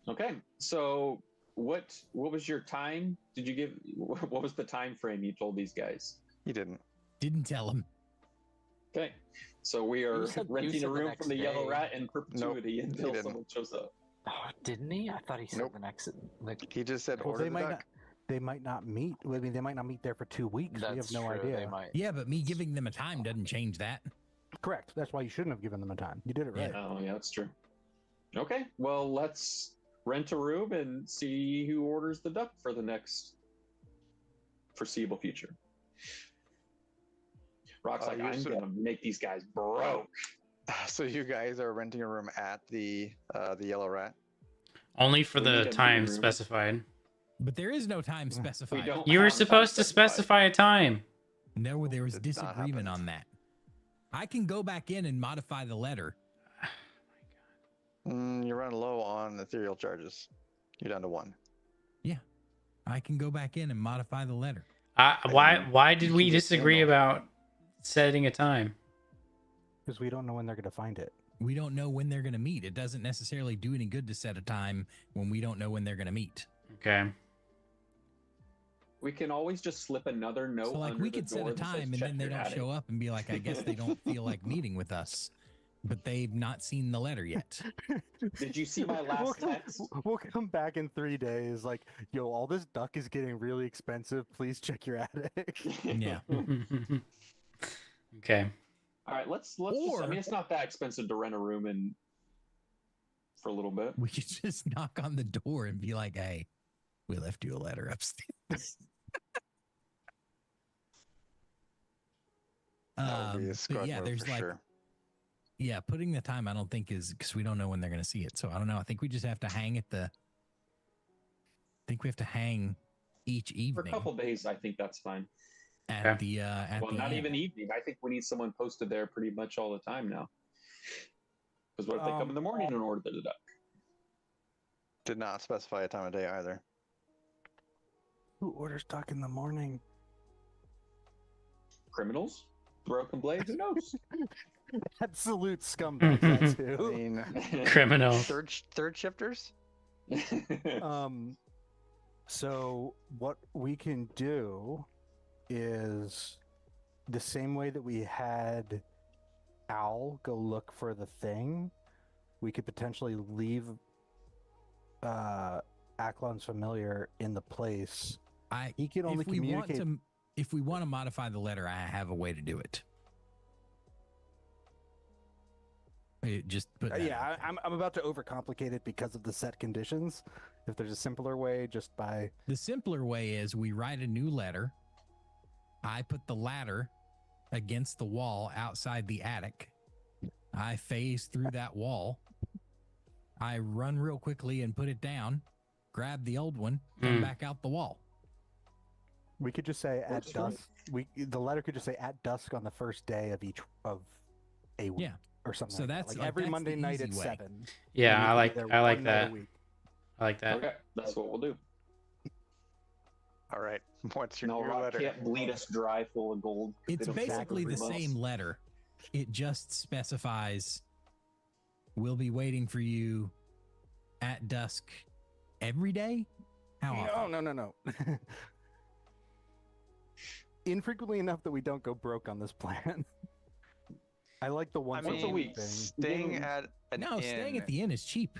Okay, so what was your time? Did you give? What was the time frame you told these guys? You didn't. Didn't tell him. Okay, so we are You said renting the a room next from the Yellow day. Rat in perpetuity until didn't. someone shows up. Oh, didn't he? I thought he said Nope. the next. Like, He just said Well, order they the might duck. not. They might not meet. I mean, they might not meet there for 2 weeks. We have that's no true. idea. They might. Yeah, but me giving them a time doesn't change that. Correct. That's why you shouldn't have given them a time. You did it right. Oh yeah, that's true. Okay, well let's rent a room and see who orders the duck for the next foreseeable future. Rock's like, you're I'm so- gonna make these guys broke. So you guys are renting a room at the Yellow Rat. Only for We need the a time meeting room. specified. But there is no time specified. don't You were have time supposed to specify a time. No, there was Did not disagreement happen. on that. I can go back in and modify the letter. You're running low on ethereal charges. You're down to 1. I can go back in and modify the letter. Why did we You get disagree ammo. about setting a time? Because we don't know when they're going to find it. We don't know when they're going to meet. It doesn't necessarily do any good to set a time when we don't know when they're going to meet. Okay. We can always just slip another note. So, like, under we the could set door a that says, time and "Check then they your don't attic." show up and be like, I guess they don't feel like meeting with us. But they've not seen the letter yet. Did you see my last text? We'll come back in 3 days. Like, yo, all this duck is getting really expensive. Please check your attic. Yeah. Okay. All right, let's just, I Or- mean, it's not that expensive to rent a room in for a little bit. We could just knock on the door and be like, hey, we left you a letter upstairs. That would be a But squad yeah, move there's for like, sure. yeah, putting the time, I don't think is because we don't know when they're going to see it. So I don't know. I think we just have to hang at the, I think we have to hang each For a evening couple days, I think that's fine. at the at Well, the not inn. even evening. I think we need someone posted there pretty much all the time now. Because what if they come in the morning and order the duck? Did not specify a time of day either. Who orders duck in the morning? Criminals? Broken blade? Who knows? Absolute scumbags. That's I who. mean, Criminals. third shifters. So what we can do is the same way that we had Owl go look for the thing. We could potentially leave Aklon's familiar in the place. He can only communicate. If we want to modify the letter, I have a way to do it. Just put that out there. I'm about to overcomplicate it because of the set conditions. If there's a simpler way, just by The simpler way is we write a new letter. I put the ladder against the wall outside the attic. I phase through that wall. I run real quickly and put it down, grab the old one, come back out the wall. we could just say at dusk. The letter could just say at dusk on the first day of each of a week. Yeah. Or something. So like that's that. like, every that's Monday the night easy at way. 7. Yeah, And I we like can do I like one night a that. week. I like that. Okay, that's what we'll do. All right. What's your No, new Rock letter? can't bleed us dry full of gold. It's They don't show up basically for the 3 months. same letter. It just specifies we'll be waiting for you at dusk every day. How often? No. Infrequently enough that we don't go broke on this plan. I like the once a week thing. Staying at an No, inn. staying at the inn is cheap.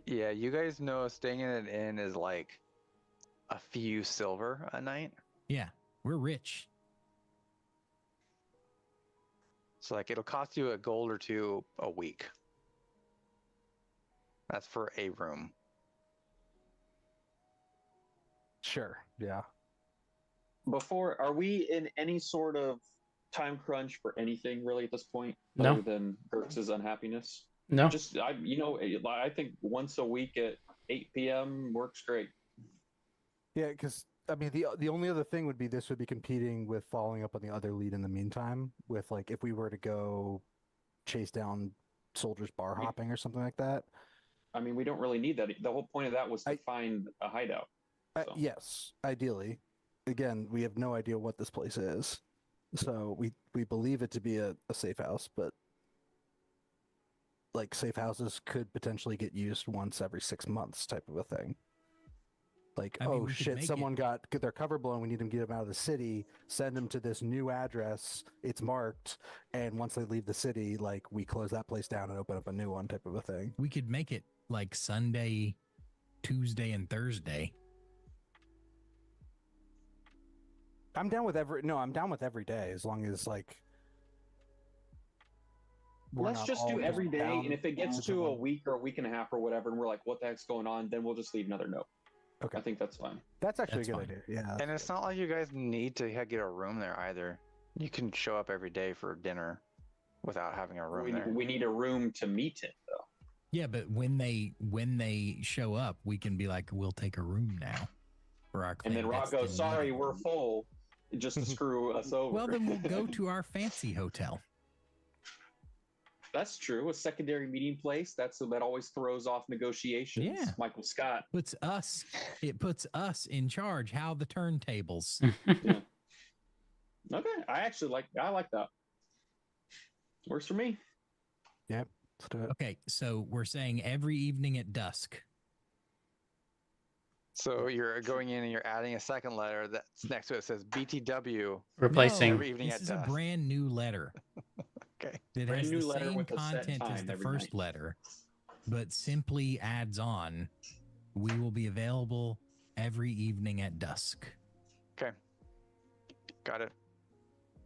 Yeah, you guys know staying in an inn is like a few silver a night. Yeah, we're rich. So like it'll cost you a gold or two a week. That's for a room. Sure. Yeah. Before, are we in any sort of time crunch for anything really at this point? No. Other than Gertz's unhappiness? No. Just, I think once a week at 8 p.m. works great. Yeah, because I mean the only other thing would be this would be competing with following up on the other lead in the meantime. With like if we were to go chase down soldiers bar hopping or something like that. I mean, we don't really need that. The whole point of that was to find a hideout. So. Yes, ideally. Again, we have no idea what this place is, so we believe it to be a safe house, but like safe houses could potentially get used once every 6 months, type of a thing. Like, I mean, oh we could shit, make someone got their cover blown. We need them to get them out of the city. Send them to this new address. It's marked, and once they leave the city, like we close that place down and open up a new one, type of a thing. We could make it like Sunday, Tuesday, and Thursday. I'm down with every day as long as like. Let's just do every day, and if it gets to a week or a week and a half or whatever, and we're like, "What the heck's going on?" Then we'll just leave another note. Okay, I think that's fine. That's actually That's a good fine. idea. Yeah, And it's not like you guys need to get a room there either. You can show up every day for dinner without having a room there. We need a room to meet it, though. Yeah, but when they show up, we can be like, "We'll take a room now for our." And then Rock goes, clandestine "Sorry, meeting." we're full," just to screw us over. Well, then we'll go to our fancy hotel. That's true. A secondary meeting place. That always throws off negotiations. Yeah. Michael Scott. It puts us in charge. How the turntables. Yeah. Okay, I like that. Works for me. Yep. Let's do it. Okay, so we're saying every evening at dusk. So you're going in and you're adding a second letter that's next to it says BTW. Replacing. Every evening This at is a dusk. brand new letter. Okay. It Brand has new the letter same with a set content as time the every first night. letter, but simply adds on. We will be available every evening at dusk. Okay. Got it.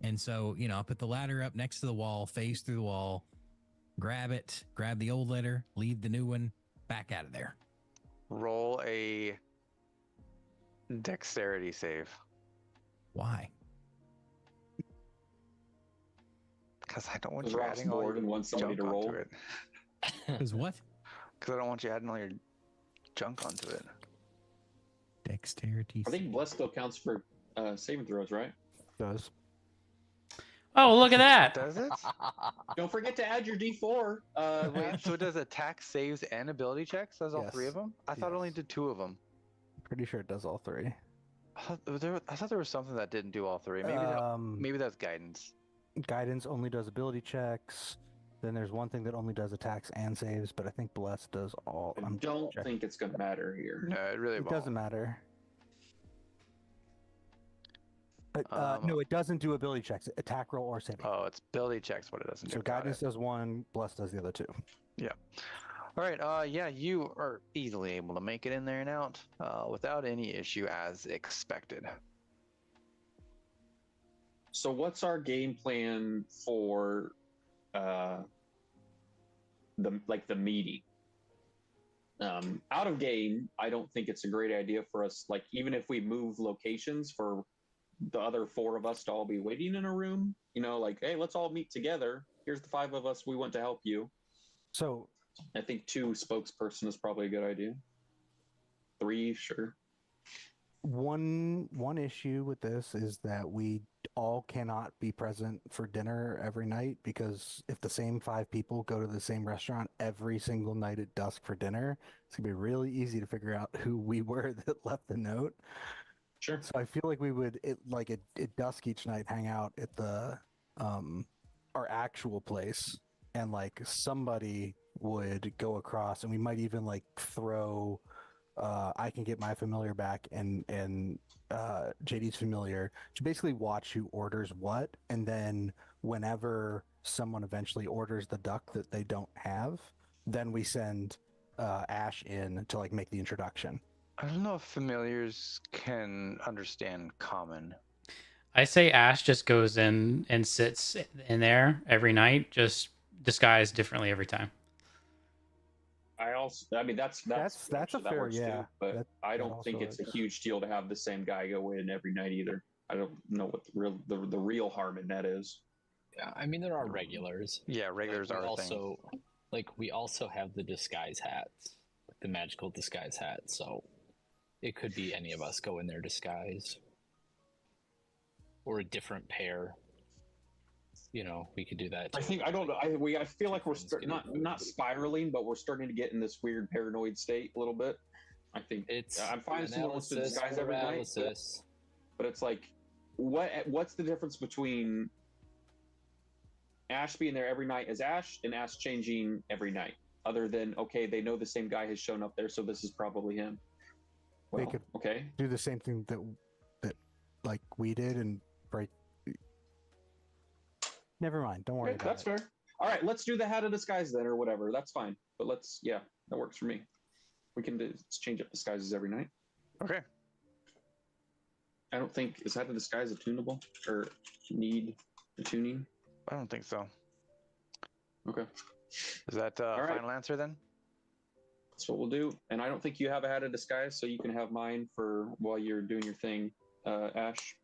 And so, I'll put the ladder up next to the wall, face through the wall, grab it, grab the old letter, leave the new one, back out of there. Roll a dexterity save. Why? Because I don't want Because you Rock's adding all bored your and wants somebody junk to roll. onto it. Because what? Because I don't want you adding all your junk onto it. Dexterity. I think Bless still counts for saving throws, right? Does. Oh, look at that. Does it? Don't forget to add your D4. Wait, so it does attack, saves, and ability checks? Does all three Yes. of them? I thought it only Yes. did 2 of them. Pretty sure it does all 3. I thought there was something that didn't do all 3. Maybe that's guidance. Guidance only does ability checks. Then there's one thing that only does attacks and saves, but I think Bless does all. I don't think it's going to matter here. No, it really It won't. doesn't matter. No, it doesn't do ability checks. Attack roll or saving. Oh, it's ability checks what it doesn't do. So guidance does 1, Bless does the other 2. Yeah. All right. Yeah, you are easily able to make it in there and out without any issue, as expected. So what's our game plan for the meeting? Out of game, I don't think it's a great idea for us. Like, even if we move locations for the other 4 of us to all be waiting in a room, like, hey, let's all meet together. Here's the 5 of us. We want to help you. So I think 2 spokesperson is probably a good idea. 3, sure. one issue with this is that we all cannot be present for dinner every night, because if the same 5 people go to the same restaurant every single night at dusk for dinner, it's gonna be really easy to figure out who we were that left the note. Sure. So I feel like we would at dusk each night hang out at the our actual place, and like somebody would go across, and we might even like throw I can get my familiar back and JD's familiar to basically watch who orders what, and then whenever someone eventually orders the duck that they don't have, then we send Ash in to like make the introduction. I don't know if familiars can understand common. I say Ash just goes in and sits in there every night, just disguised differently every time. I mean, that's a that fair, works yeah. too, but I don't think it's a huge deal to have the same guy go in every night either. I don't know what the real harm in that is. Yeah, I mean, there are regulars. Yeah, regulars Like, are a thing. also, like, we also have the disguise hats, the magical disguise hats. So it could be any of us go in there disguised, or a different pair. We could do that too. I think I don't know. I feel like we're not spiraling, but we're starting to get in this weird paranoid state a little bit. I think I'm fine if someone wants to disguise every night, but it's like, what's the difference between Ash being there every night as Ash and Ash changing every night? Other than, okay, they know the same guy has shown up there, so this is probably him. Well, they could okay, do the same thing that like we did and break. Never mind. Don't worry about that's it. fair. All right, let's do the hat of disguise then, or whatever. That's fine. But that works for me. We can let's change up disguises every night. Okay. I don't think, is hat of disguise a tunable or need a tuning? I don't think so. Okay. Is that right. final answer then? That's what we'll do. And I don't think you have a hat of disguise, so you can have mine for while you're doing your thing, Ash.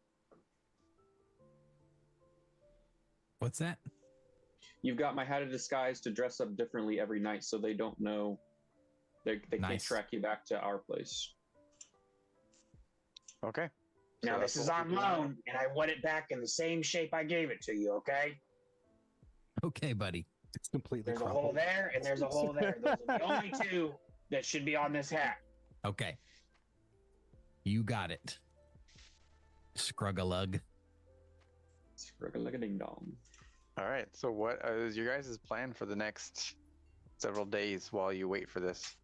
What's that? You've got my hat of disguise to dress up differently every night, so they don't know. They can't track you back to our place. Okay. Now So this that's is what on we'll do. loan, and I want it back in the same shape I gave it to you. Okay? Okay, buddy. It's completely There's a crumpled. hole there, and there's a hole there. Those are the only 2 that should be on this hat. Okay. You got it. Scrug-a-lug. Scrug-a-lug-a-ding-dong. All right. So what is your guys' plan for the next several days while you wait for this?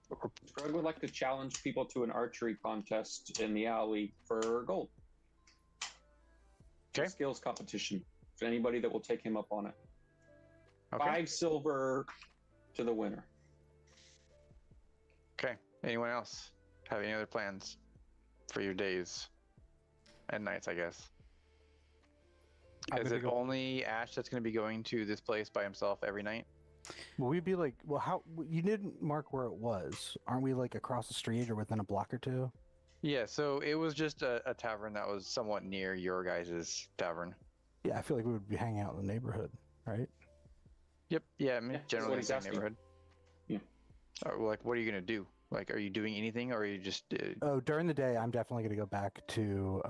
Scrug would like to challenge people to an archery contest in the alley for gold. Okay. Skills competition. For anybody that will take him up on it. Okay. 5 silver to the winner. Okay. Anyone else have any other plans for your days and nights, I guess? Is it only Ash that's going to be going to this place by himself every night? Well, we'd be like, well, how you didn't mark where it was? Aren't we like across the street or within a block or 2? Yeah, so it was just a tavern that was somewhat near your guys' tavern. Yeah, I feel like we would be hanging out in the neighborhood, right? Yep. Yeah, I mean, Yeah, that's generally what the he's same asking. neighborhood. Yeah. Like, what are you going to do? Like, are you doing anything, or are you just? Oh, during the day, I'm definitely going to go back to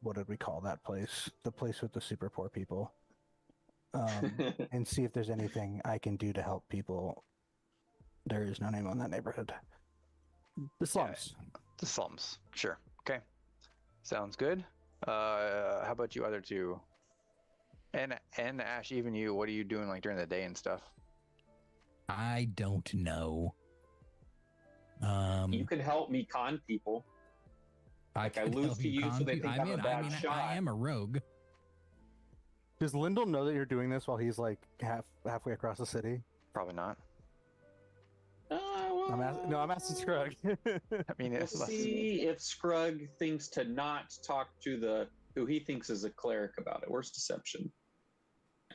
what did we call that place? The place with the super poor people, and see if there's anything I can do to help people. There is no name on that neighborhood. The slums. Yeah, the slums. Sure. Okay. Sounds good. How about you other two? And Ash, even you, what are you doing like during the day and stuff? I don't know. You could help me con people. Like I could lose help to you, so con they people. think I'm a bad shot. I am a rogue. Does Lyndall know that you're doing this while he's like halfway across the city? Probably not. I'm asking Scrug. I mean, We'll see if Scrug thinks to not talk to who he thinks is a cleric about it. Where's deception?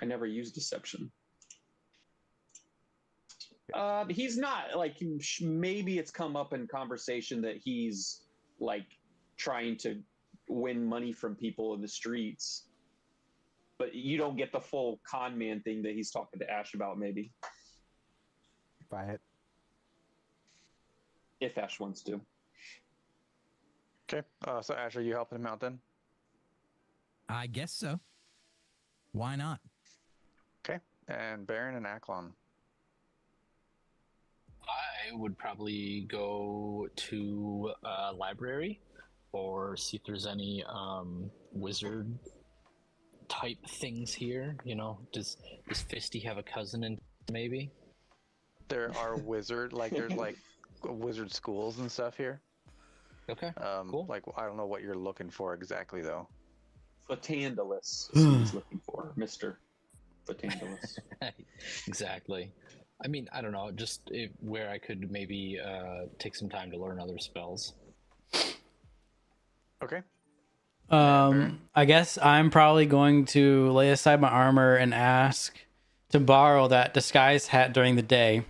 I never used deception. He's not like, maybe it's come up in conversation that he's like trying to win money from people in the streets, but you don't get the full con man thing that he's talking to Ash about. Maybe Buy it. If Ash wants to. Okay. So Ash, are you helping him out then? I guess so. Why not? Okay. And Baron and Aklon. I would probably go to a library or see if there's any wizard type things here. You know, does Fisty have a cousin in maybe? There are there's like wizard schools and stuff here. Okay. Cool. Like, I don't know what you're looking for exactly though. Fatandalus is what he's looking for, Mr. Fatandalus. Exactly. I mean, I don't know, just where I could maybe take some time to learn other spells. Okay. I guess I'm probably going to lay aside my armor and ask to borrow that disguise hat during the day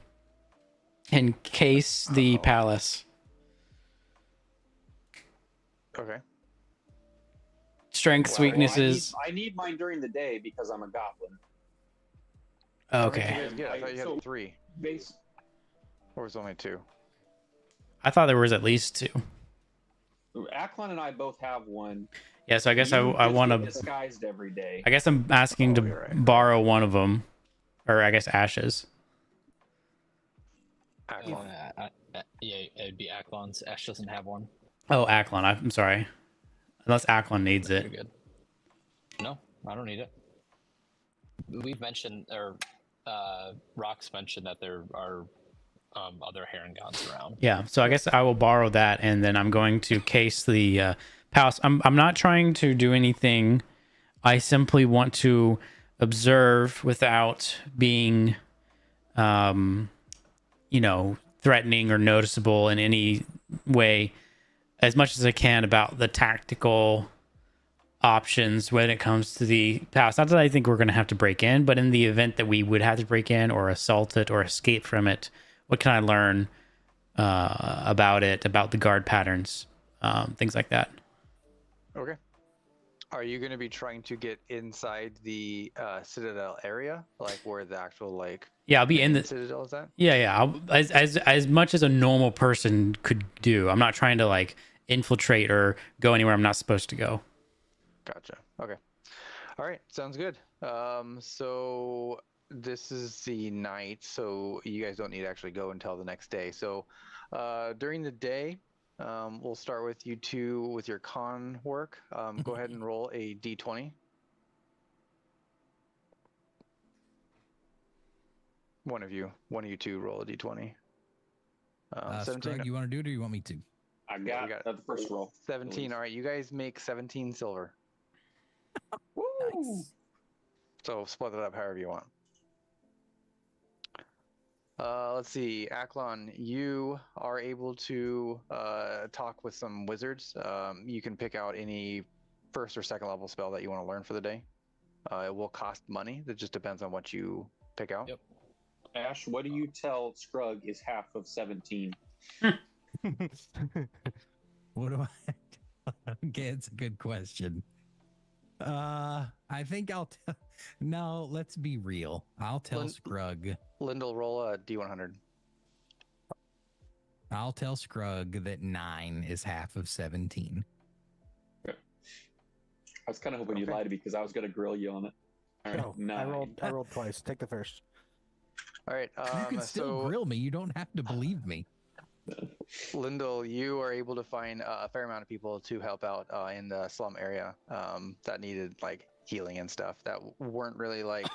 and case the palace. Okay. Strengths, weaknesses. I need mine during the day because I'm a goblin. Okay. Yeah, I thought you had So- 3. Or was it only 2? I thought there was at least 2. Aklon and I both have one. Yeah, so I guess You I just want get to. disguised every day. I guess I'm asking to you're right. borrow one of them, or I guess Ash's. Aklon. Yeah, it'd be Aklon's. Ash doesn't have one. Oh, Aklon. I'm sorry. Unless Aklon needs You're it. good. No, I don't need it. We've mentioned, or Rox mentioned that there are other Heron gods around. Yeah, so I guess I will borrow that, and then I'm going to case the palace. I'm not trying to do anything. I simply want to observe without being, threatening or noticeable in any way, as much as I can about the tactical options when it comes to the palace. Not that I think we're going to have to break in, but in the event that we would have to break in or assault it or escape from it, what can I learn about it, about the guard patterns, things like that. Okay. Are you going to be trying to get inside the Citadel area, like where the actual Yeah, I'll be in the Citadel is at? Yeah. As much as a normal person could do. I'm not trying to infiltrate or go anywhere I'm not supposed to go. Gotcha. Okay. All right. Sounds good. So this is the night, so you guys don't need to actually go until the next day. So during the day, we'll start with you two with your con work. Go ahead and roll a d20. One of you two roll a d20. 17. Scrug, you want to do it or you want me to? I got the first roll. 17. All right, you guys make 17 silver. Nice. So split it up however you want. Let's see, Aklon, you are able to talk with some wizards. You can pick out any first or second level spell that you want to learn for the day. It will cost money. That just depends on what you pick out. Yep. Ash, what do you tell Scrug is half of 17? What do I? Okay, it's a good question. I think I'll tell. No, let's be real. I'll tell Scrug. Lyndall, roll a d100. I'll tell Scrug that 9 is half of 17. I was kind of hoping you'd lie to me because I was going to grill you on it. All right, No, 9. I rolled twice. Take the first. All right. You can still grill me. You don't have to believe me. Lyndall, you are able to find a fair amount of people to help out in the slum area that needed like healing and stuff that weren't really like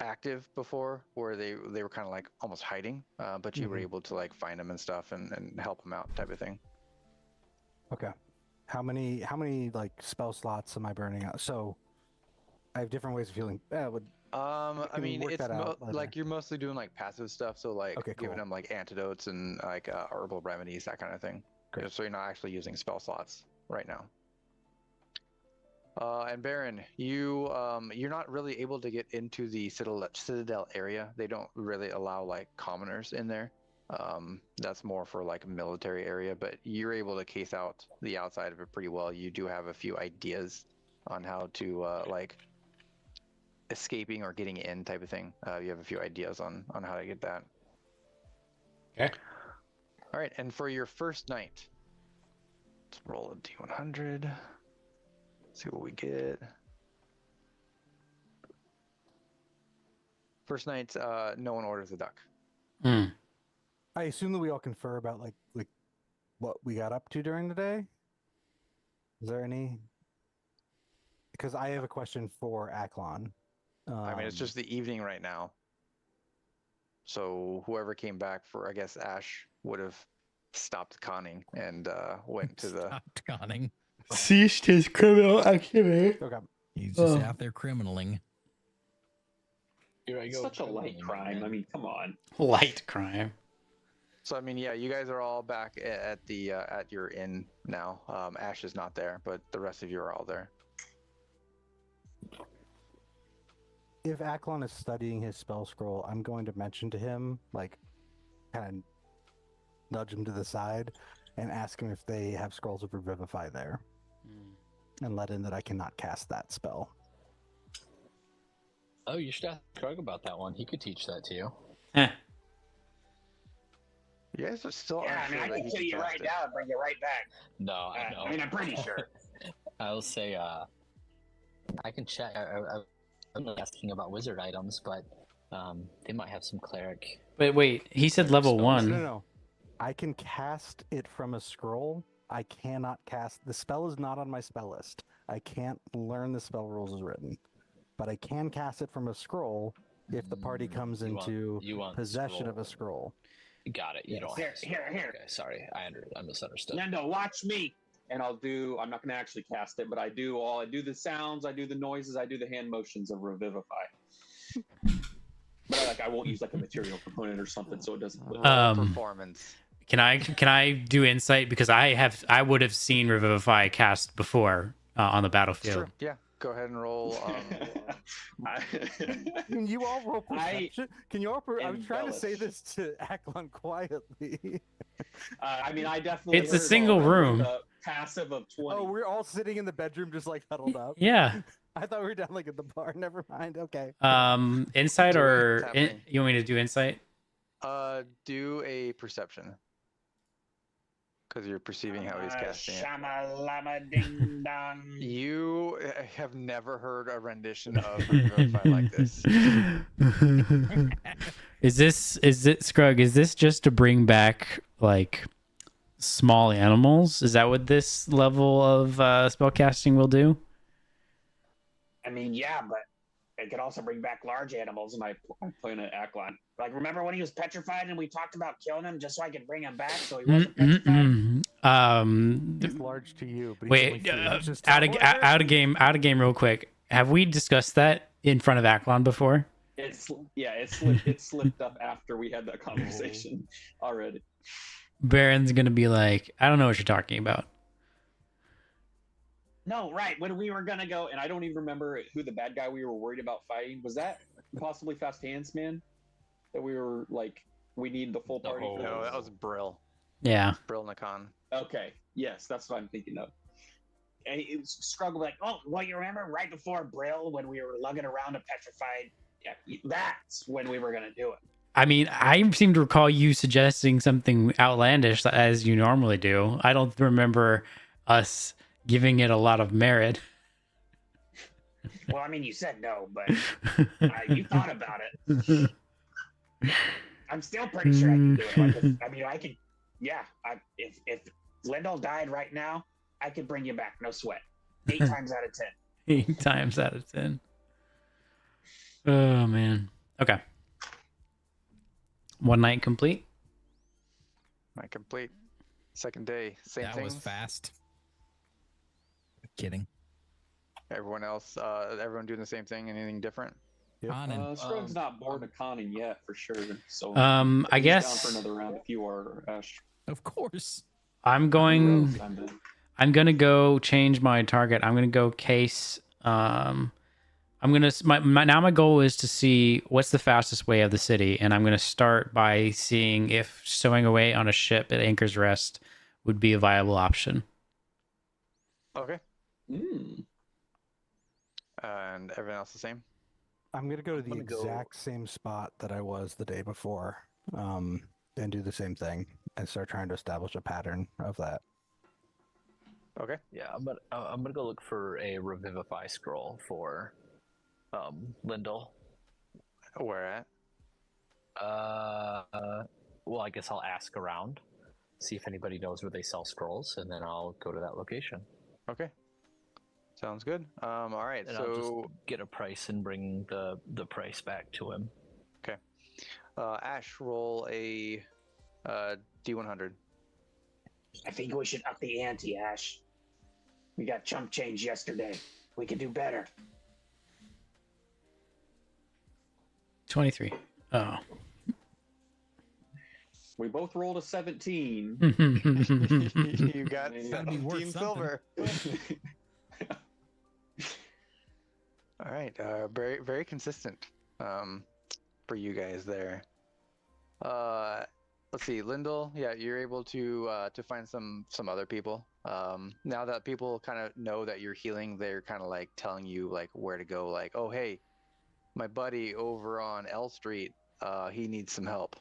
active before, where they were kind of like almost hiding, but you were able to like find them and stuff and help them out, type of thing. Okay. How many like spell slots am I burning out? So I have different ways of healing. I mean, work it's that out later. like you're mostly doing like passive stuff, so like Okay, giving cool. them like antidotes and like herbal remedies, that kind of thing. Great. So you're not actually using spell slots right now. And Baron, you're not really able to get into the citadel area. They don't really allow like commoners in there. That's more for like a military area, but you're able to case out the outside of it pretty well. You do have a few ideas on how to like escaping or getting in, type of thing. You have a few ideas on how to get that. Okay. All right, and for your first night, let's roll a d100. See what we get. First night, no one orders a duck. Mm. I assume that we all confer about like what we got up to during the day. Is there any? Because I have a question for Aklon. I mean, it's just the evening right now. So whoever came back for, I guess, Ash would have stopped conning and went to the... Stopped conning. Ceased his criminal activity. Okay. He's just out there criminaling. Here I It's go. such a light crime. I mean, come on. Light crime. So I mean, yeah, you guys are all back at the at your inn now. Ash is not there, but the rest of you are all there. If Aklon is studying his spell scroll, I'm going to mention to him, like, kind of nudge him to the side and ask him if they have scrolls of Revivify there. And let in that I cannot cast that spell. Oh, you should ask Craig about that one. He could teach that to you. Heh. You guys are still Yeah, I mean, I unsure that can he kill you cast right it. now and bring you right back. No, I know. I mean, I'm pretty sure. I'll say, I can check. I'm not asking about wizard items, but they might have some cleric. But wait, he said level Spells. 1. No. I can cast it from a scroll. I cannot cast... The spell is not on my spell list. I can't learn the spell rules as written. But I can cast it from a scroll if the party comes into possession of a scroll. Got it. You Yes. don't Here, have to. here. Okay, sorry. I misunderstood. Lindo, watch me. And I'm not going to actually cast it, but I do the sounds, I do the noises, I do the hand motions of Revivify. But I won't use like a material component or something, so it doesn't. Performance. Can I do insight, because I would have seen Revivify cast before on the battlefield. Sure. Yeah. Go ahead and roll. Can you all roll perception? Can you all? I was trying to say this to Aklon quietly. I mean, I definitely. It's a single room. Passive of 20. Oh, we're all sitting in the bedroom, just like huddled up. Yeah. I thought we were down like at the bar. Never mind. Okay. Insight or What's happening? you want me to do insight? Do a perception. Because you're perceiving how he's casting it. Shama-lama ding dong. You have never heard a rendition of Revivify like this. Is it Scrug? Is this just to bring back like small animals? Is that what this level of spellcasting will do? I mean, yeah, but it could also bring back large animals. I plan to Aklon. Like, remember when he was petrified and we talked about killing him just so I could bring him back so he wasn't petrified? He's large to you, but Wait, out of game real quick. Have we discussed that in front of Aklon before? It slipped up after we had that conversation already. Baron's gonna be like, I don't know what you're talking about. No, right. When we were gonna go, and I don't even remember who the bad guy we were worried about fighting was. That possibly Fast Hands Man? That we were like, we need the full party. No. No, that was Brill. Yeah. Brill Nakan. Okay, yes, that's what I'm thinking of. And he struggled like, oh, well, you remember right before Brill when we were lugging around a petrified... Yeah, that's when we were going to do it. I mean, I seem to recall you suggesting something outlandish as you normally do. I don't remember us giving it a lot of merit. Well, I mean, you said no, but you thought about it. I'm still pretty sure I can do it. Like, I mean, I could. Yeah, if Lindell died right now, I could bring you back, no sweat. 8 times out of 10. 8 times out of 10. Oh man. Okay. One night complete. Night complete. Second day, same That thing. was fast. Kidding. Everyone else, everyone doing the same thing. Anything different? Yep. Conan. Scrug's not born to conning yet, for sure. So I he's guess down for another round if you are, Ash. Of course. I'm going to go change my target. I'm going to go case. I'm going to my goal is to see what's the fastest way of the city, and I'm going to start by seeing if stowing away on a ship at Anchor's Rest would be a viable option. Okay. Mm. And everyone else the same? I'm going to go to the exact same spot that I was the day before, and do the same thing and start trying to establish a pattern of that. Okay. Yeah, I'm gonna go look for a revivify scroll for Lindell. Where at? Well, I guess I'll ask around, see if anybody knows where they sell scrolls, and then I'll go to that location. Okay. Sounds good. All right. And so I'll just get a price and bring the price back to him. Okay. Ash, roll a D100. I think we should up the ante, Ash. We got chump change yesterday. We can do better. 23. Oh. We both rolled a 17. You got Gotta be worth 17 silver. All right. Very, very consistent for you guys there. Let's see, Lindell. Yeah, you're able to find some other people. Now that people kind of know that you're healing, they're kind of like telling you like where to go. Like, oh hey, my buddy over on L Street, he needs some help.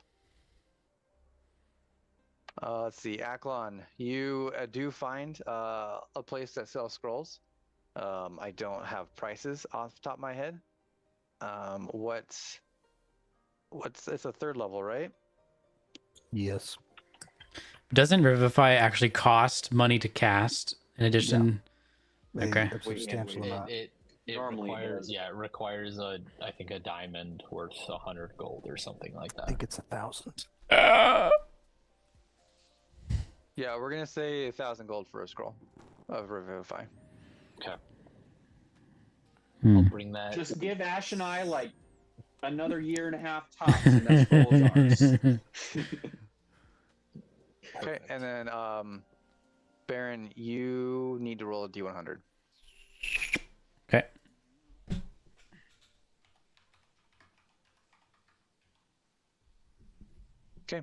Let's see, Aklon, you do find a place that sells scrolls. I don't have prices off the top of my head. What's it's a 3rd level, right? Yes. Doesn't Revivify actually cost money to cast in addition? Yeah. Okay. A substantial amount. It Normally requires, it it requires I think a diamond worth 100 gold or something like I that. think it's 1,000. Yeah, we're gonna say 1,000 gold for a scroll of Revivify. Okay. Hmm. I'll bring that. Just give Ash and I like another year and a half tops, and that scroll is ours. Okay, and then Baron, you need to roll a D100. Okay. Okay.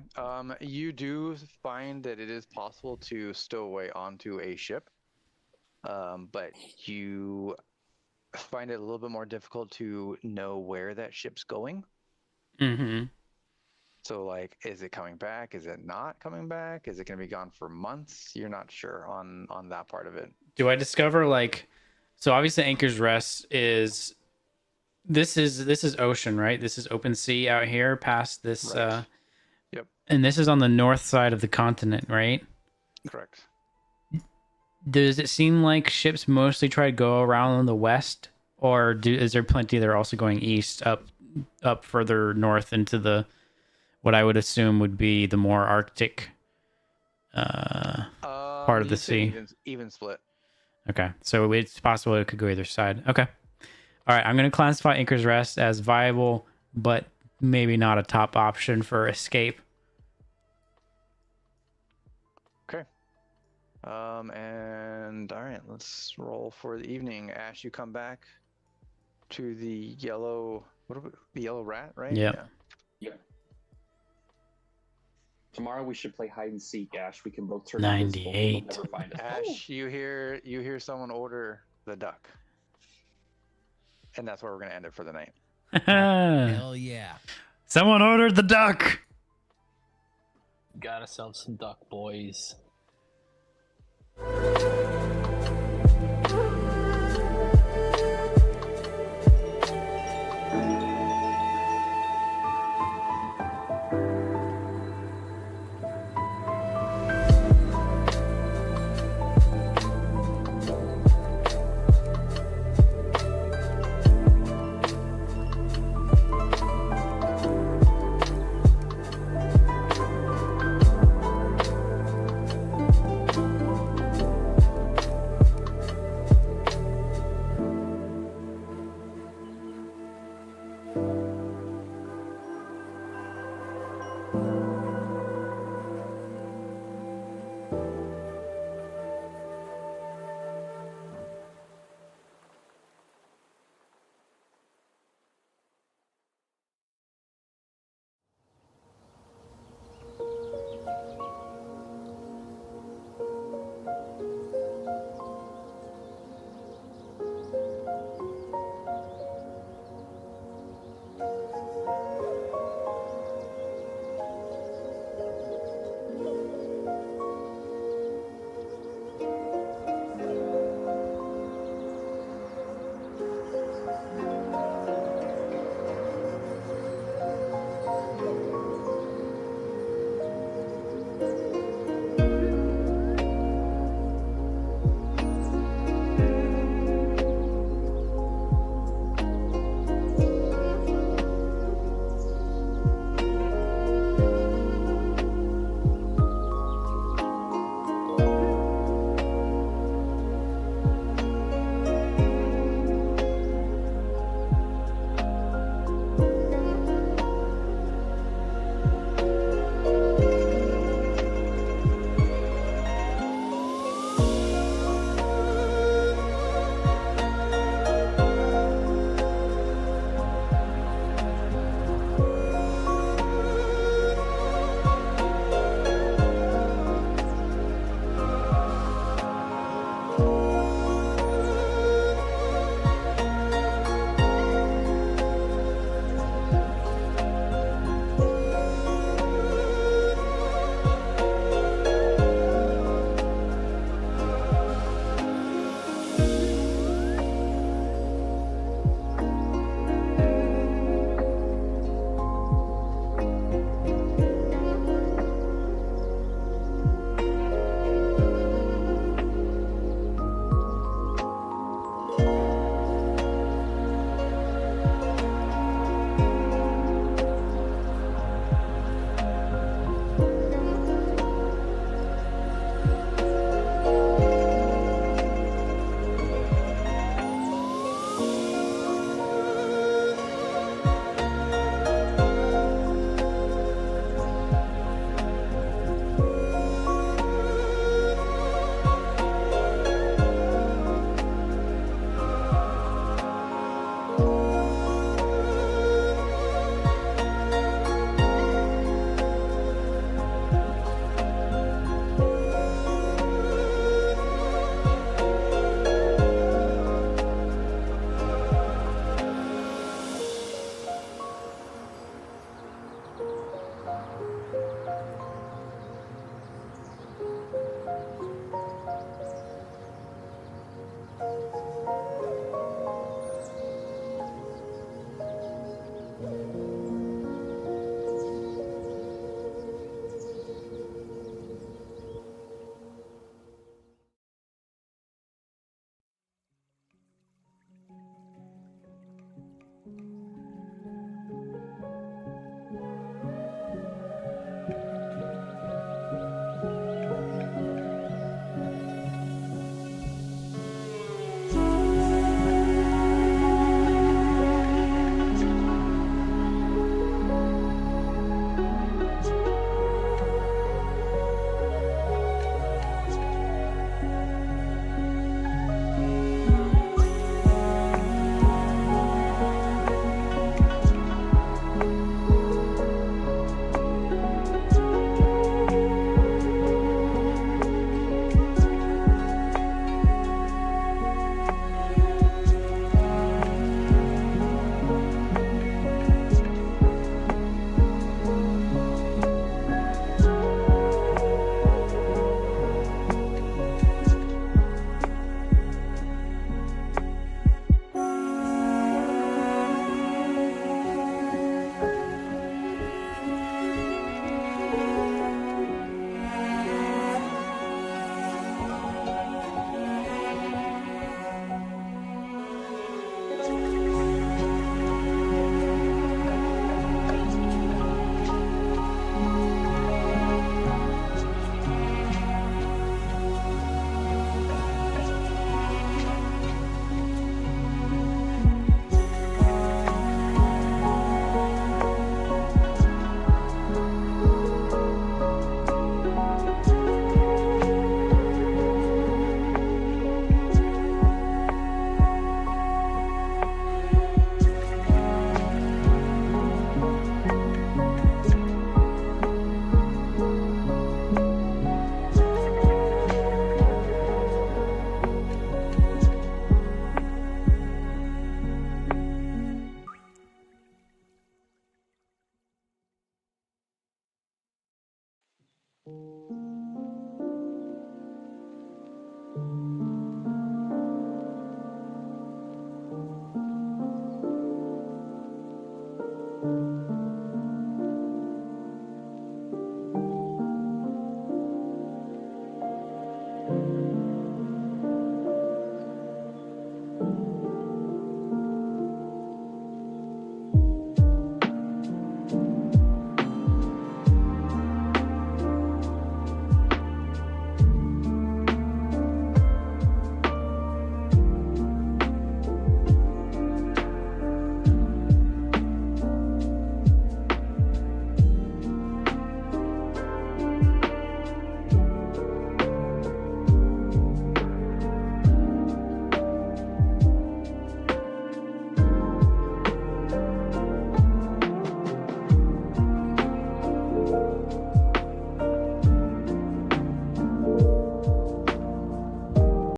You do find that it is possible to stow away onto a ship, but you find it a little bit more difficult to know where that ship's going. Mm-hmm. So, like, is it coming back? Is it not coming back? Is it going to be gone for months? You're not sure on that part of it. Do I discover like, so obviously Anchor's Rest is this is ocean, right? This is open sea out here past this. Right. Yep. And this is on the north side of the continent, right? Correct. Does it seem like ships mostly try to go around the west, or is there plenty that are also going east, up further north into the what I would assume would be the more Arctic part of the sea? Even split. Okay, so it's possible it could go either side. Okay, all right. I'm going to classify Anchor's Rest as viable, but maybe not a top option for escape. Okay. And all right, let's roll for the evening. Ash, you come back to the yellow. The yellow rat, right? Yep. Yeah. Tomorrow we should play hide and seek, Ash. We can both turn 98. invisible. You'll never find us. Ash, you hear someone order the duck, and that's where we're gonna end it for the night. Hell yeah. Someone ordered the duck. Got ourselves some duck, boys.